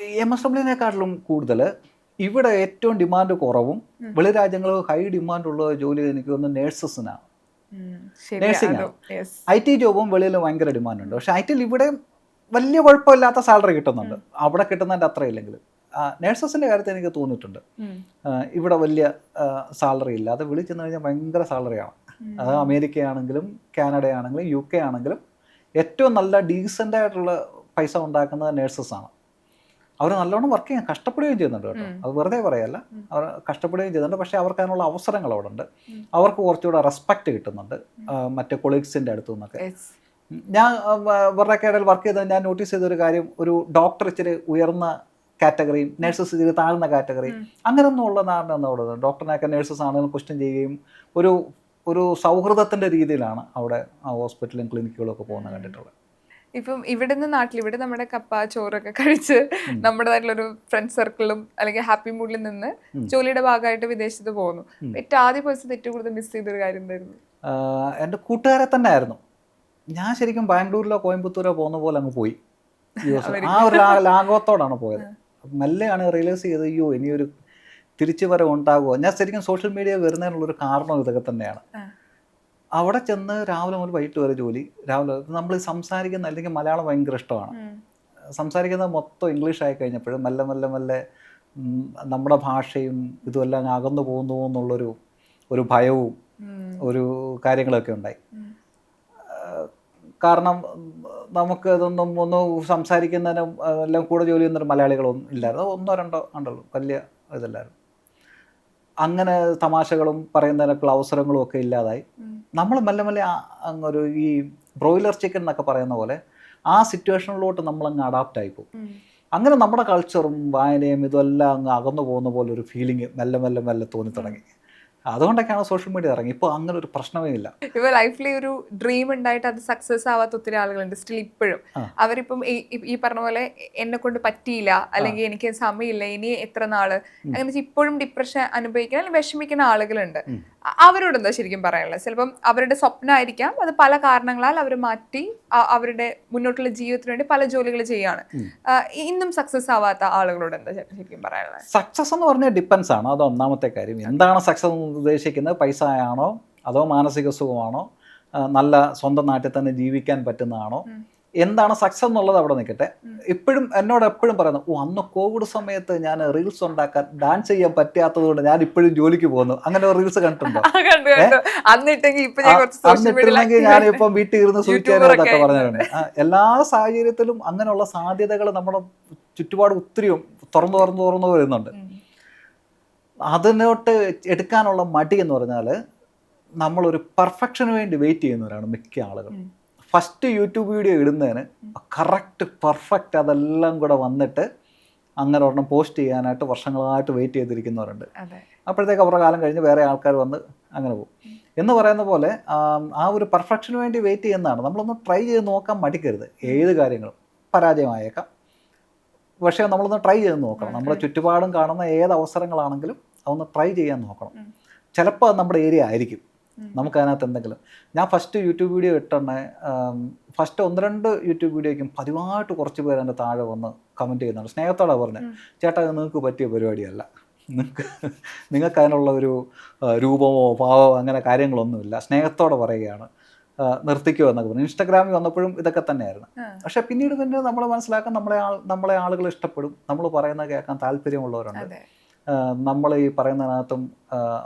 MSWനെക്കാട്ടിലും കൂടുതൽ ഇവിടെ ഏറ്റവും ഡിമാൻഡ് കുറവും വെളി രാജ്യങ്ങളിൽ ഹൈ ഡിമാൻഡുള്ള ജോലി എനിക്ക് തോന്നുന്നു നേഴ്സസിനാണ്. നേഴ്സിംഗ് ആണ്. IT ജോബും വെളിയിൽ ഭയങ്കര ഡിമാൻഡുണ്ട്. പക്ഷെ IT ഇവിടെ വലിയ കുഴപ്പമില്ലാത്ത സാലറി കിട്ടുന്നുണ്ട്. അവിടെ കിട്ടുന്നതിൻ്റെ അത്ര ഇല്ലെങ്കിലും നേഴ്സസിൻ്റെ കാര്യത്തിൽ എനിക്ക് തോന്നിയിട്ടുണ്ട് ഇവിടെ വലിയ സാലറി ഇല്ല. അത് വിളിച്ചു ചെന്ന് കഴിഞ്ഞാൽ ഭയങ്കര സാലറിയാണ്. അത് അമേരിക്കയാണെങ്കിലും കാനഡയാണെങ്കിലും UK ആണെങ്കിലും ഏറ്റവും നല്ല ഡീസൻ്റ് ആയിട്ടുള്ള പൈസ ഉണ്ടാക്കുന്നത് നേഴ്സസാണ്. അവർ നല്ലോണം വർക്ക് ചെയ്യാൻ കഷ്ടപ്പെടുകയും ചെയ്യുന്നുണ്ട് കേട്ടോ. അത് വെറുതെ പറയല്ല, അവർ കഷ്ടപ്പെടുകയും ചെയ്യുന്നുണ്ട്. പക്ഷേ അവർക്ക് അതിനുള്ള അവസരങ്ങൾ അവിടെ ഉണ്ട്. അവർക്ക് കുറച്ചുകൂടെ റെസ്പെക്റ്റ് കിട്ടുന്നുണ്ട് മറ്റേ കൊളീഗ്സിൻ്റെ അടുത്തു നിന്നൊക്കെ. ഞാൻ വേറെ ഇടയിൽ വർക്ക് ചെയ്തത് ഞാൻ നോട്ടീസ് ചെയ്തൊരു കാര്യം, ഒരു ഡോക്ടർ ഇച്ചിരി ഉയർന്ന കാറ്റഗറിയും നേഴ്സസ് ഇച്ചിരി താഴ്ന്ന കാറ്റഗറിയും അങ്ങനെയൊന്നും ഉള്ള നാടിനൊന്നും അവിടെ ഡോക്ടറിനെയൊക്കെ നേഴ്സസ് ആണെന്ന് ക്വസ്റ്റ്യൻ ചെയ്യുകയും ഒരു സൗഹൃദത്തിൻ്റെ രീതിയിലാണ് അവിടെ ഹോസ്പിറ്റലും ക്ലിനിക്കുകളും ഒക്കെ പോകുന്നത് കണ്ടിട്ടുള്ളത്.
ഇപ്പം ഇവിടുന്ന് ഇവിടെ നമ്മുടെ കപ്പ ചോറൊക്കെ കഴിച്ച് നമ്മുടേതായിട്ടുള്ളൊരു ഫ്രണ്ട് സർക്കിളും അല്ലെങ്കിൽ ഹാപ്പി മൂഡിൽ നിന്ന് ജോലിയുടെ ഭാഗമായിട്ട് വിദേശത്ത് പോകുന്നു. ഏറ്റവും ആദ്യ ദിവസത്തെ ഏറ്റവും കൂടുതൽ മിസ് ചെയ്തൊരു കാര്യം എന്തായിരുന്നു?
എൻ്റെ കൂട്ടുകാരെ തന്നെ ആയിരുന്നു. ഞാൻ ശരിക്കും ബാംഗ്ലൂരിലോ കോയമ്പത്തൂരോ പോകുന്ന പോലെ അങ്ങ് പോയി. ആ ഒരു ലാഘവത്തോടാണ് പോയത്. മെല്ലെയാണ് റിയലൈസ് ചെയ്തത് അയ്യോ ഇനിയൊരു തിരിച്ചു വരവ് ഉണ്ടാകുമോ. ഞാൻ ശരിക്കും സോഷ്യൽ മീഡിയ വരുന്നതിനുള്ളൊരു കാരണം ഇതൊക്കെ തന്നെയാണ്. അവിടെ ചെന്ന് രാവിലെ മുതൽ വൈകിട്ട് വരെ ജോലി. രാവിലെ നമ്മൾ സംസാരിക്കുന്ന അല്ലെങ്കിൽ മലയാളം ഭയങ്കര ഇഷ്ടമാണ്. സംസാരിക്കുന്നത് മൊത്തം ഇംഗ്ലീഷ് ആയി കഴിഞ്ഞപ്പോഴും മെല്ലെ മെല്ലെ മെല്ലെ നമ്മുടെ ഭാഷയും ഇതുമെല്ലാം അകന്നു പോകുന്നു എന്നുള്ളൊരു ഭയവും ഒരു കാര്യങ്ങളൊക്കെ ഉണ്ടായി. കാരണം നമുക്ക് ഇതൊന്നും ഒന്ന് സംസാരിക്കുന്നതിനും എല്ലാം കൂടെ ജോലി ചെയ്യുന്നൊരു മലയാളികളൊന്നും ഇല്ലായിരുന്നു. 1-2 ഉണ്ടല്ലോ, വലിയ ഇതല്ലായിരുന്നു. അങ്ങനെ തമാശകളും പറയുന്നതിനൊക്കെയുള്ള അവസരങ്ങളും ഒക്കെ ഇല്ലാതായി. നമ്മൾ മെല്ലെ മെല്ലെ അങ്ങൊരു ഈ ബ്രോയിലർ ചിക്കൻ എന്നൊക്കെ പറയുന്ന പോലെ ആ സിറ്റുവേഷനിലോട്ട് നമ്മളങ്ങ് അഡാപ്റ്റ് ആയിപ്പോകും. അങ്ങനെ നമ്മുടെ കൾച്ചറും വായനയും ഇതെല്ലാം അങ്ങ് അകന്നു പോകുന്ന പോലെ ഒരു ഫീലിംഗ് മെല്ലെ മെല്ലെ മെല്ലെ തോന്നി തുടങ്ങി. അതുകൊണ്ടൊക്കെയാണ് സോഷ്യൽ മീഡിയ ഇറങ്ങി. ഇപ്പോൾ അങ്ങനെ ഒരു പ്രശ്നമേ ഇല്ല.
ഇപ്പോൾ ലൈഫിൽ ഒരു ഡ്രീം ഉണ്ടായിട്ട് അത് സക്സസ് ആവാത്ത ഒത്തിരി ആളുകളുണ്ട് സ്റ്റിൽ ഇപ്പോഴും. അവരിപ്പം ഈ പറഞ്ഞ പോലെ എന്നെ കൊണ്ട് പറ്റിയില്ല അല്ലെങ്കിൽ എനിക്ക് സമയമില്ല ഇനി എത്ര നാള് അങ്ങനെ ഇപ്പോഴും ഡിപ്രഷൻ അനുഭവിക്കുന്ന അല്ലെങ്കിൽ വിഷമിക്കുന്ന ആളുകളുണ്ട്. അവരോട് എന്താ ശരിക്കും പറയാനുള്ളത്? ചിലപ്പം അവരുടെ സ്വപ്നമായിരിക്കാം, അത് പല കാരണങ്ങളാൽ അവർ മാറ്റി അവരുടെ മുന്നോട്ടുള്ള ജീവിതത്തിന് വേണ്ടി പല ജോലികൾ ചെയ്യാണ്. ഇന്നും സക്സസ് ആവാത്ത ആളുകളോട് എന്താ ശരിക്കും പറയാനുള്ളത്?
സക്സസ് എന്ന് പറഞ്ഞാൽ ഡിപ്പെൻസ് ആണ്. അത് ഒന്നാമത്തെ കാര്യം. എന്താണ് സക്സസ് ഉദ്ദേശിക്കുന്നത്? പൈസ ആണോ അതോ മാനസിക സുഖമാണോ, നല്ല സ്വന്തം നാട്ടിൽ തന്നെ ജീവിക്കാൻ പറ്റുന്നതാണോ, എന്താണ് സക്സസ് എന്നുള്ളത് അവിടെ നിൽക്കട്ടെ. ഇപ്പോഴും എന്നോട് എപ്പോഴും പറയുന്നു, അന്ന് കോവിഡ് സമയത്ത് ഞാൻ റീൽസ് ഉണ്ടാക്കാൻ ഡാൻസ് ചെയ്യാൻ പറ്റാത്തത് കൊണ്ട് ഞാൻ ഇപ്പോഴും ജോലിക്ക് പോകുന്നു. അങ്ങനെ റീൽസ് കണ്ടിട്ടുണ്ടോ? അന്നിട്ടില്ലെങ്കിൽ ഞാനിപ്പം വീട്ടിൽ ഇരുന്ന് സൂചിക്കാനൊക്കെ പറഞ്ഞിട്ടുണ്ട്. എല്ലാ സാഹചര്യത്തിലും അങ്ങനെയുള്ള സാധ്യതകൾ നമ്മുടെ ചുറ്റുപാട് ഒത്തിരി തുറന്നു വരുന്നുണ്ട്. അതിനോട്ട് എടുക്കാനുള്ള മടി എന്ന് പറഞ്ഞാൽ നമ്മളൊരു പെർഫെക്ഷന് വേണ്ടി വെയിറ്റ് ചെയ്യുന്നവരാണ് മിക്ക ആളുകൾ. ഫസ്റ്റ് യൂട്യൂബ് വീഡിയോ ഇടുന്നതിന് കറക്റ്റ് പെർഫെക്റ്റ് അതെല്ലാം കൂടെ വന്നിട്ട് അങ്ങനെ ഒരെണ്ണം പോസ്റ്റ് ചെയ്യാനായിട്ട് വർഷങ്ങളായിട്ട് വെയിറ്റ് ചെയ്തിരിക്കുന്നവരുണ്ട്. അപ്പോഴത്തേക്ക് അവരുടെ കാലം കഴിഞ്ഞ് വേറെ ആൾക്കാർ വന്ന് അങ്ങനെ പോകും. എന്ന് പറയുന്ന പോലെ ആ ഒരു പെർഫെക്ഷന് വേണ്ടി വെയിറ്റ് ചെയ്യുന്നതാണ്. നമ്മളൊന്ന് ട്രൈ ചെയ്ത് നോക്കാൻ മടിക്കരുത്. ഏത് കാര്യങ്ങളും പരാജയമായേക്കാം, പക്ഷേ നമ്മളൊന്ന് ട്രൈ ചെയ്ത് നോക്കണം. നമ്മുടെ ചുറ്റുപാടും കാണുന്ന ഏത് അവസരങ്ങളാണെങ്കിലും അതൊന്ന് ട്രൈ ചെയ്യാൻ നോക്കണം. ചിലപ്പോൾ അത് നമ്മുടെ ഏരിയ ആയിരിക്കും, നമുക്കതിനകത്ത് എന്തെങ്കിലും. ഞാൻ ഫസ്റ്റ് യൂട്യൂബ് വീഡിയോ ഇട്ടെണ്ണേ ഫസ്റ്റ് 1-2 യൂട്യൂബ് വീഡിയോയ്ക്കും പതിവായിട്ട് കുറച്ച് പേര് എൻ്റെ താഴെ വന്ന് കമൻറ്റ് ചെയ്യുന്നുണ്ട്. സ്നേഹത്തോടെ പറഞ്ഞത്, ചേട്ടാ ഇത് നിങ്ങൾക്ക് പറ്റിയ പരിപാടിയല്ല, നിങ്ങൾക്ക് അതിനുള്ള ഒരു രൂപമോ ഭാവമോ അങ്ങനെ കാര്യങ്ങളൊന്നുമില്ല, സ്നേഹത്തോടെ പറയുകയാണ്, നിർത്തിക്കുമോ എന്നൊക്കെ പറഞ്ഞു. ഇൻസ്റ്റാഗ്രാമിൽ വന്നപ്പോഴും ഇതൊക്കെ തന്നെയായിരുന്നു. പക്ഷേ പിന്നീട് നമ്മൾ മനസ്സിലാക്കാൻ നമ്മളെ ആളുകൾ ഇഷ്ടപ്പെടും, നമ്മൾ പറയുന്നത് കേൾക്കാൻ താല്പര്യമുള്ളവരുണ്ട്, നമ്മൾ ഈ പറയുന്നതിനകത്തും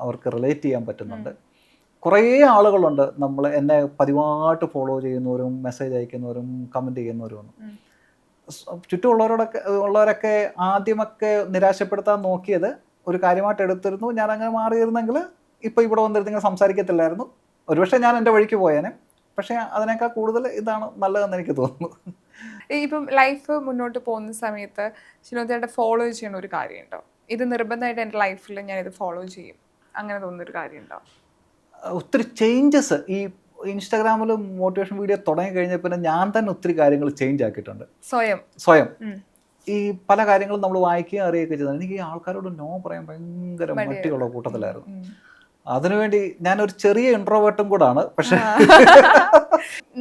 അവർക്ക് റിലേറ്റ് ചെയ്യാൻ പറ്റുന്നുണ്ട്. കുറേ ആളുകളുണ്ട് എന്നെ പതിവായിട്ട് ഫോളോ ചെയ്യുന്നവരും മെസ്സേജ് അയക്കുന്നവരും കമൻറ്റ് ചെയ്യുന്നവരും. ഉള്ളവരൊക്കെ ആദ്യമൊക്കെ നിരാശപ്പെടുത്താൻ നോക്കിയത് ഒരു കാര്യമായിട്ട് എടുത്തിരുന്നു. ഞാൻ അങ്ങനെ മാറിയിരുന്നെങ്കിൽ ഇപ്പോൾ ഇവിടെ വന്നിരുന്നെങ്കിൽ സംസാരിക്കത്തില്ലായിരുന്നു, ഒരുപക്ഷെ ഞാൻ എൻ്റെ വഴിക്ക് പോയേനെ. പക്ഷേ അതിനേക്കാൾ കൂടുതൽ ഇതാണ് നല്ലതെന്ന് എനിക്ക് തോന്നുന്നു.
ഇപ്പം ലൈഫ് മുന്നോട്ട് പോകുന്ന സമയത്ത് ശിനോദേട്ട ഫോളോ ചെയ്യുന്ന ഒരു കാര്യമുണ്ടോ? ഇത് നിർബന്ധമായിട്ട് എൻ്റെ ലൈഫിൽ ഞാൻ ഇത് ഫോളോ ചെയ്യും, അങ്ങനെ തോന്നുന്നൊരു കാര്യമുണ്ടോ?
ഒത്തിരി ചേഞ്ചസ് ഈ ഇൻസ്റ്റാഗ്രാമിൽ മോട്ടിവേഷൻ വീഡിയോ തുടങ്ങി കഴിഞ്ഞ പിന്നെ ഞാൻ തന്നെ ഒത്തിരി കാര്യങ്ങൾ ചേഞ്ച് ആക്കിയിട്ടുണ്ട് സ്വയം. ഈ പല കാര്യങ്ങളും നമ്മൾ വായിക്കുകയും അറിയുകയൊക്കെ ചെയ്തത്. എനിക്ക് ഈ ആൾക്കാരോട് നോ പറയാൻ ഭയങ്കര മടിയുള്ള കൂട്ടത്തിലായിരുന്നു. അതിനുവേണ്ടി ഞാനൊരു ചെറിയ ഇൻട്രോവേർട്ടും കൂടാണ്. പക്ഷെ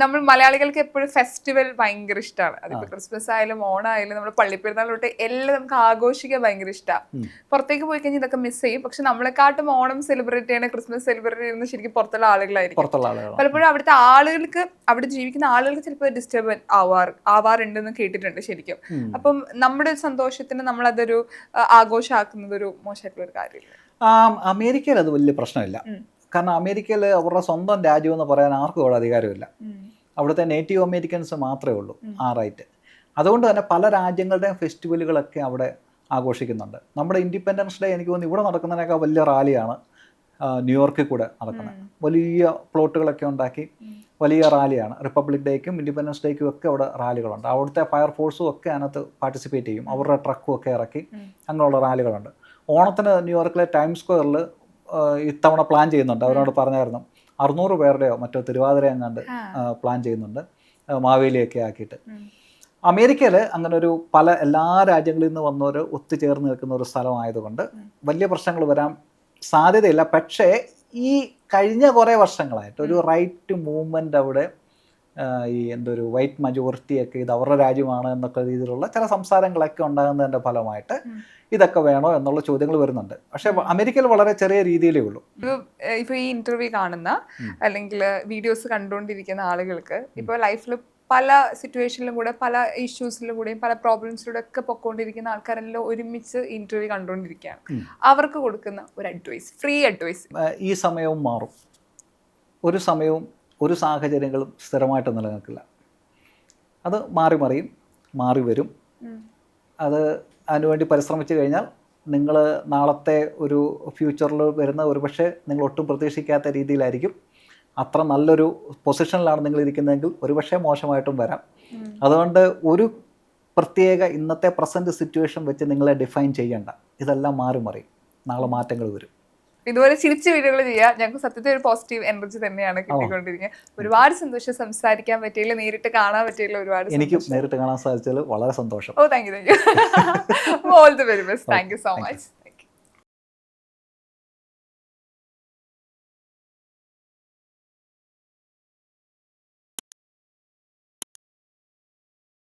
നമ്മൾ മലയാളികൾക്ക് എപ്പോഴും ഫെസ്റ്റിവൽ ഭയങ്കര ഇഷ്ടമാണ്. അതിപ്പോ ക്രിസ്മസ് ആയാലും ഓണായാലും നമ്മുടെ പള്ളിപ്പെരുന്നാൾ തൊട്ട് എല്ലാം നമുക്ക് ആഘോഷിക്കാൻ ഭയങ്കര ഇഷ്ടമാണ്. പുറത്തേക്ക് പോയി കഴിഞ്ഞാൽ ഇതൊക്കെ മിസ് ചെയ്യും. പക്ഷെ നമ്മളെക്കാട്ടും ഓണം സെലിബ്രേറ്റ് ചെയ്യണ, ക്രിസ്മസ് സെലിബ്രേറ്റ് ചെയ്യുന്ന ശരിക്കും പുറത്തുള്ള ആളുകളായിരിക്കും. പലപ്പോഴും അവിടുത്തെ ആളുകൾക്ക്, അവിടെ ജീവിക്കുന്ന ആളുകൾക്ക് ചിലപ്പോൾ ഡിസ്റ്റർബ് ആവാറുണ്ടെന്ന് കേട്ടിട്ടുണ്ട് ശരിക്കും. അപ്പം നമ്മുടെ സന്തോഷത്തിന് നമ്മളതൊരു ആഘോഷമാക്കുന്നത് ഒരു മോശമായിട്ടുള്ള ഒരു കാര്യമില്ല.
അമേരിക്കയിൽ അത് വലിയ പ്രശ്നമില്ല. കാരണം അമേരിക്കയിൽ അവരുടെ സ്വന്തം രാജ്യം എന്ന് പറയാൻ ആർക്കും അവിടെ അധികാരമില്ല. അവിടുത്തെ നേറ്റീവ് അമേരിക്കൻസ് മാത്രമേ ഉള്ളൂ ആ റൈറ്റ്. അതുകൊണ്ട് തന്നെ പല രാജ്യങ്ങളുടെയും ഫെസ്റ്റിവലുകളൊക്കെ അവിടെ ആഘോഷിക്കുന്നുണ്ട്. നമ്മുടെ ഇൻഡിപെൻഡൻസ് ഡേ എനിക്ക് തോന്നുന്നു ഇവിടെ നടക്കുന്നതിനേക്കാൾ വലിയ റാലിയാണ് ന്യൂയോർക്കിൽ കൂടെ നടക്കുന്നത്. വലിയ പ്ലോട്ടുകളൊക്കെ ഉണ്ടാക്കി വലിയ റാലിയാണ്. റിപ്പബ്ലിക് ഡേക്കും ഇൻഡിപെൻഡൻസ് ഡേക്കും ഒക്കെ അവിടെ റാലികളുണ്ട്. അവിടുത്തെ ഫയർഫോഴ്സും ഒക്കെ അതിനകത്ത് പാർട്ടിസിപ്പേറ്റ് ചെയ്യും. അവരുടെ ട്രക്കും ഒക്കെ ഇറക്കി അങ്ങനെയുള്ള റാലികളുണ്ട്. ഓണത്തിന് ന്യൂയോർക്കിലെ ടൈം സ്ക്വയറിൽ ഇത്തവണ പ്ലാൻ ചെയ്യുന്നുണ്ട്. അവരോട് പറഞ്ഞായിരുന്നു 600 പേരുടെയോ മറ്റോ തിരുവാതിര എങ്ങാണ്ട് പ്ലാൻ ചെയ്യുന്നുണ്ട്, മാവേലിയൊക്കെ ആക്കിയിട്ട്. അമേരിക്കയിൽ അങ്ങനെ ഒരു എല്ലാ രാജ്യങ്ങളിൽ നിന്ന് വന്നവർ ഒത്തുചേർന്ന് നിൽക്കുന്ന ഒരു സ്ഥലമായതുകൊണ്ട് വലിയ പ്രശ്നങ്ങൾ വരാൻ സാധ്യതയില്ല. പക്ഷേ ഈ കഴിഞ്ഞ കുറേ വർഷങ്ങളായിട്ട് ഒരു റൈറ്റ് മൂവ്മെൻ്റ് അവിടെ ഈ എന്തൊരു വൈറ്റ് മജോറിറ്റിയൊക്കെ ഇത് അവരുടെ രാജ്യമാണ് എന്നൊക്കെ രീതിയിലുള്ള ചില സംസാരങ്ങളൊക്കെ ഉണ്ടാകുന്നതിൻ്റെ ഫലമായിട്ട് ഇതൊക്കെ വേണോ എന്നുള്ള ചോദ്യങ്ങൾ വരുന്നുണ്ട്. പക്ഷെ അമേരിക്കയിൽ വളരെ ചെറിയ രീതിയിലേ ഉള്ളൂ.
ഇപ്പോൾ ഈ ഇന്റർവ്യൂ കാണുന്ന അല്ലെങ്കിൽ വീഡിയോസ് കണ്ടുകൊണ്ടിരിക്കുന്ന ആളുകൾക്ക് ഇപ്പോൾ ലൈഫിൽ പല സിറ്റുവേഷനിലും കൂടെ, പല ഇഷ്യൂസിലും കൂടെയും, പല പ്രോബ്ലംസിലൂടെ ഒക്കെ പൊക്കോണ്ടിരിക്കുന്ന ആൾക്കാരെല്ലാം ഒരുമിച്ച് ഇന്റർവ്യൂ കണ്ടുകൊണ്ടിരിക്കുകയാണ്. അവർക്ക് കൊടുക്കുന്ന ഒരു അഡ്വൈസ്, ഫ്രീ അഡ്വൈസ്. ഈ
സമയവും മാറും. ഒരു സമയവും ഒരു സാഹചര്യങ്ങളും സ്ഥിരമായിട്ട് നിലനിൽക്കില്ല. അത് മാറി വരും. അതിനുവേണ്ടി പരിശ്രമിച്ചു കഴിഞ്ഞാൽ നിങ്ങൾ നാളത്തെ ഒരു ഫ്യൂച്ചറിൽ വരുന്ന ഒരുപക്ഷെ നിങ്ങൾ ഒട്ടും പ്രതീക്ഷിക്കാത്ത രീതിയിലായിരിക്കും. അത്ര നല്ലൊരു പൊസിഷനിലാണ് നിങ്ങൾ ഇരിക്കുന്നതെങ്കിൽ ഒരുപക്ഷെ മോശമായിട്ടും വരാം. അതുകൊണ്ട് ഒരു പ്രത്യേക ഇന്നത്തെ പ്രസൻറ്റ് സിറ്റുവേഷൻ വെച്ച് നിങ്ങളെ ഡിഫൈൻ ചെയ്യേണ്ട. ഇതെല്ലാം മാറി നാളെ മാറ്റങ്ങൾ വരും.
ഇതുപോലെ ചിരിച്ച വീഡിയോകൾ ചെയ്യാം. ഞങ്ങൾക്ക് സത്യത്തിൽ ഒരു പോസിറ്റീവ് എനർജി തന്നെയാണ് കിട്ടിക്കൊണ്ടിരിക്കുന്നത്. ഒരുപാട് സന്തോഷം സംസാരിക്കാൻ പറ്റിയില്ല, നേരിട്ട് കാണാൻ പറ്റിയില്ല. ഒരുപാട്
എനിക്കും നേരിട്ട് കാണാൻ സാധിച്ചതിൽ വളരെ സന്തോഷം.
Thank you. All the very best. Thank you so much.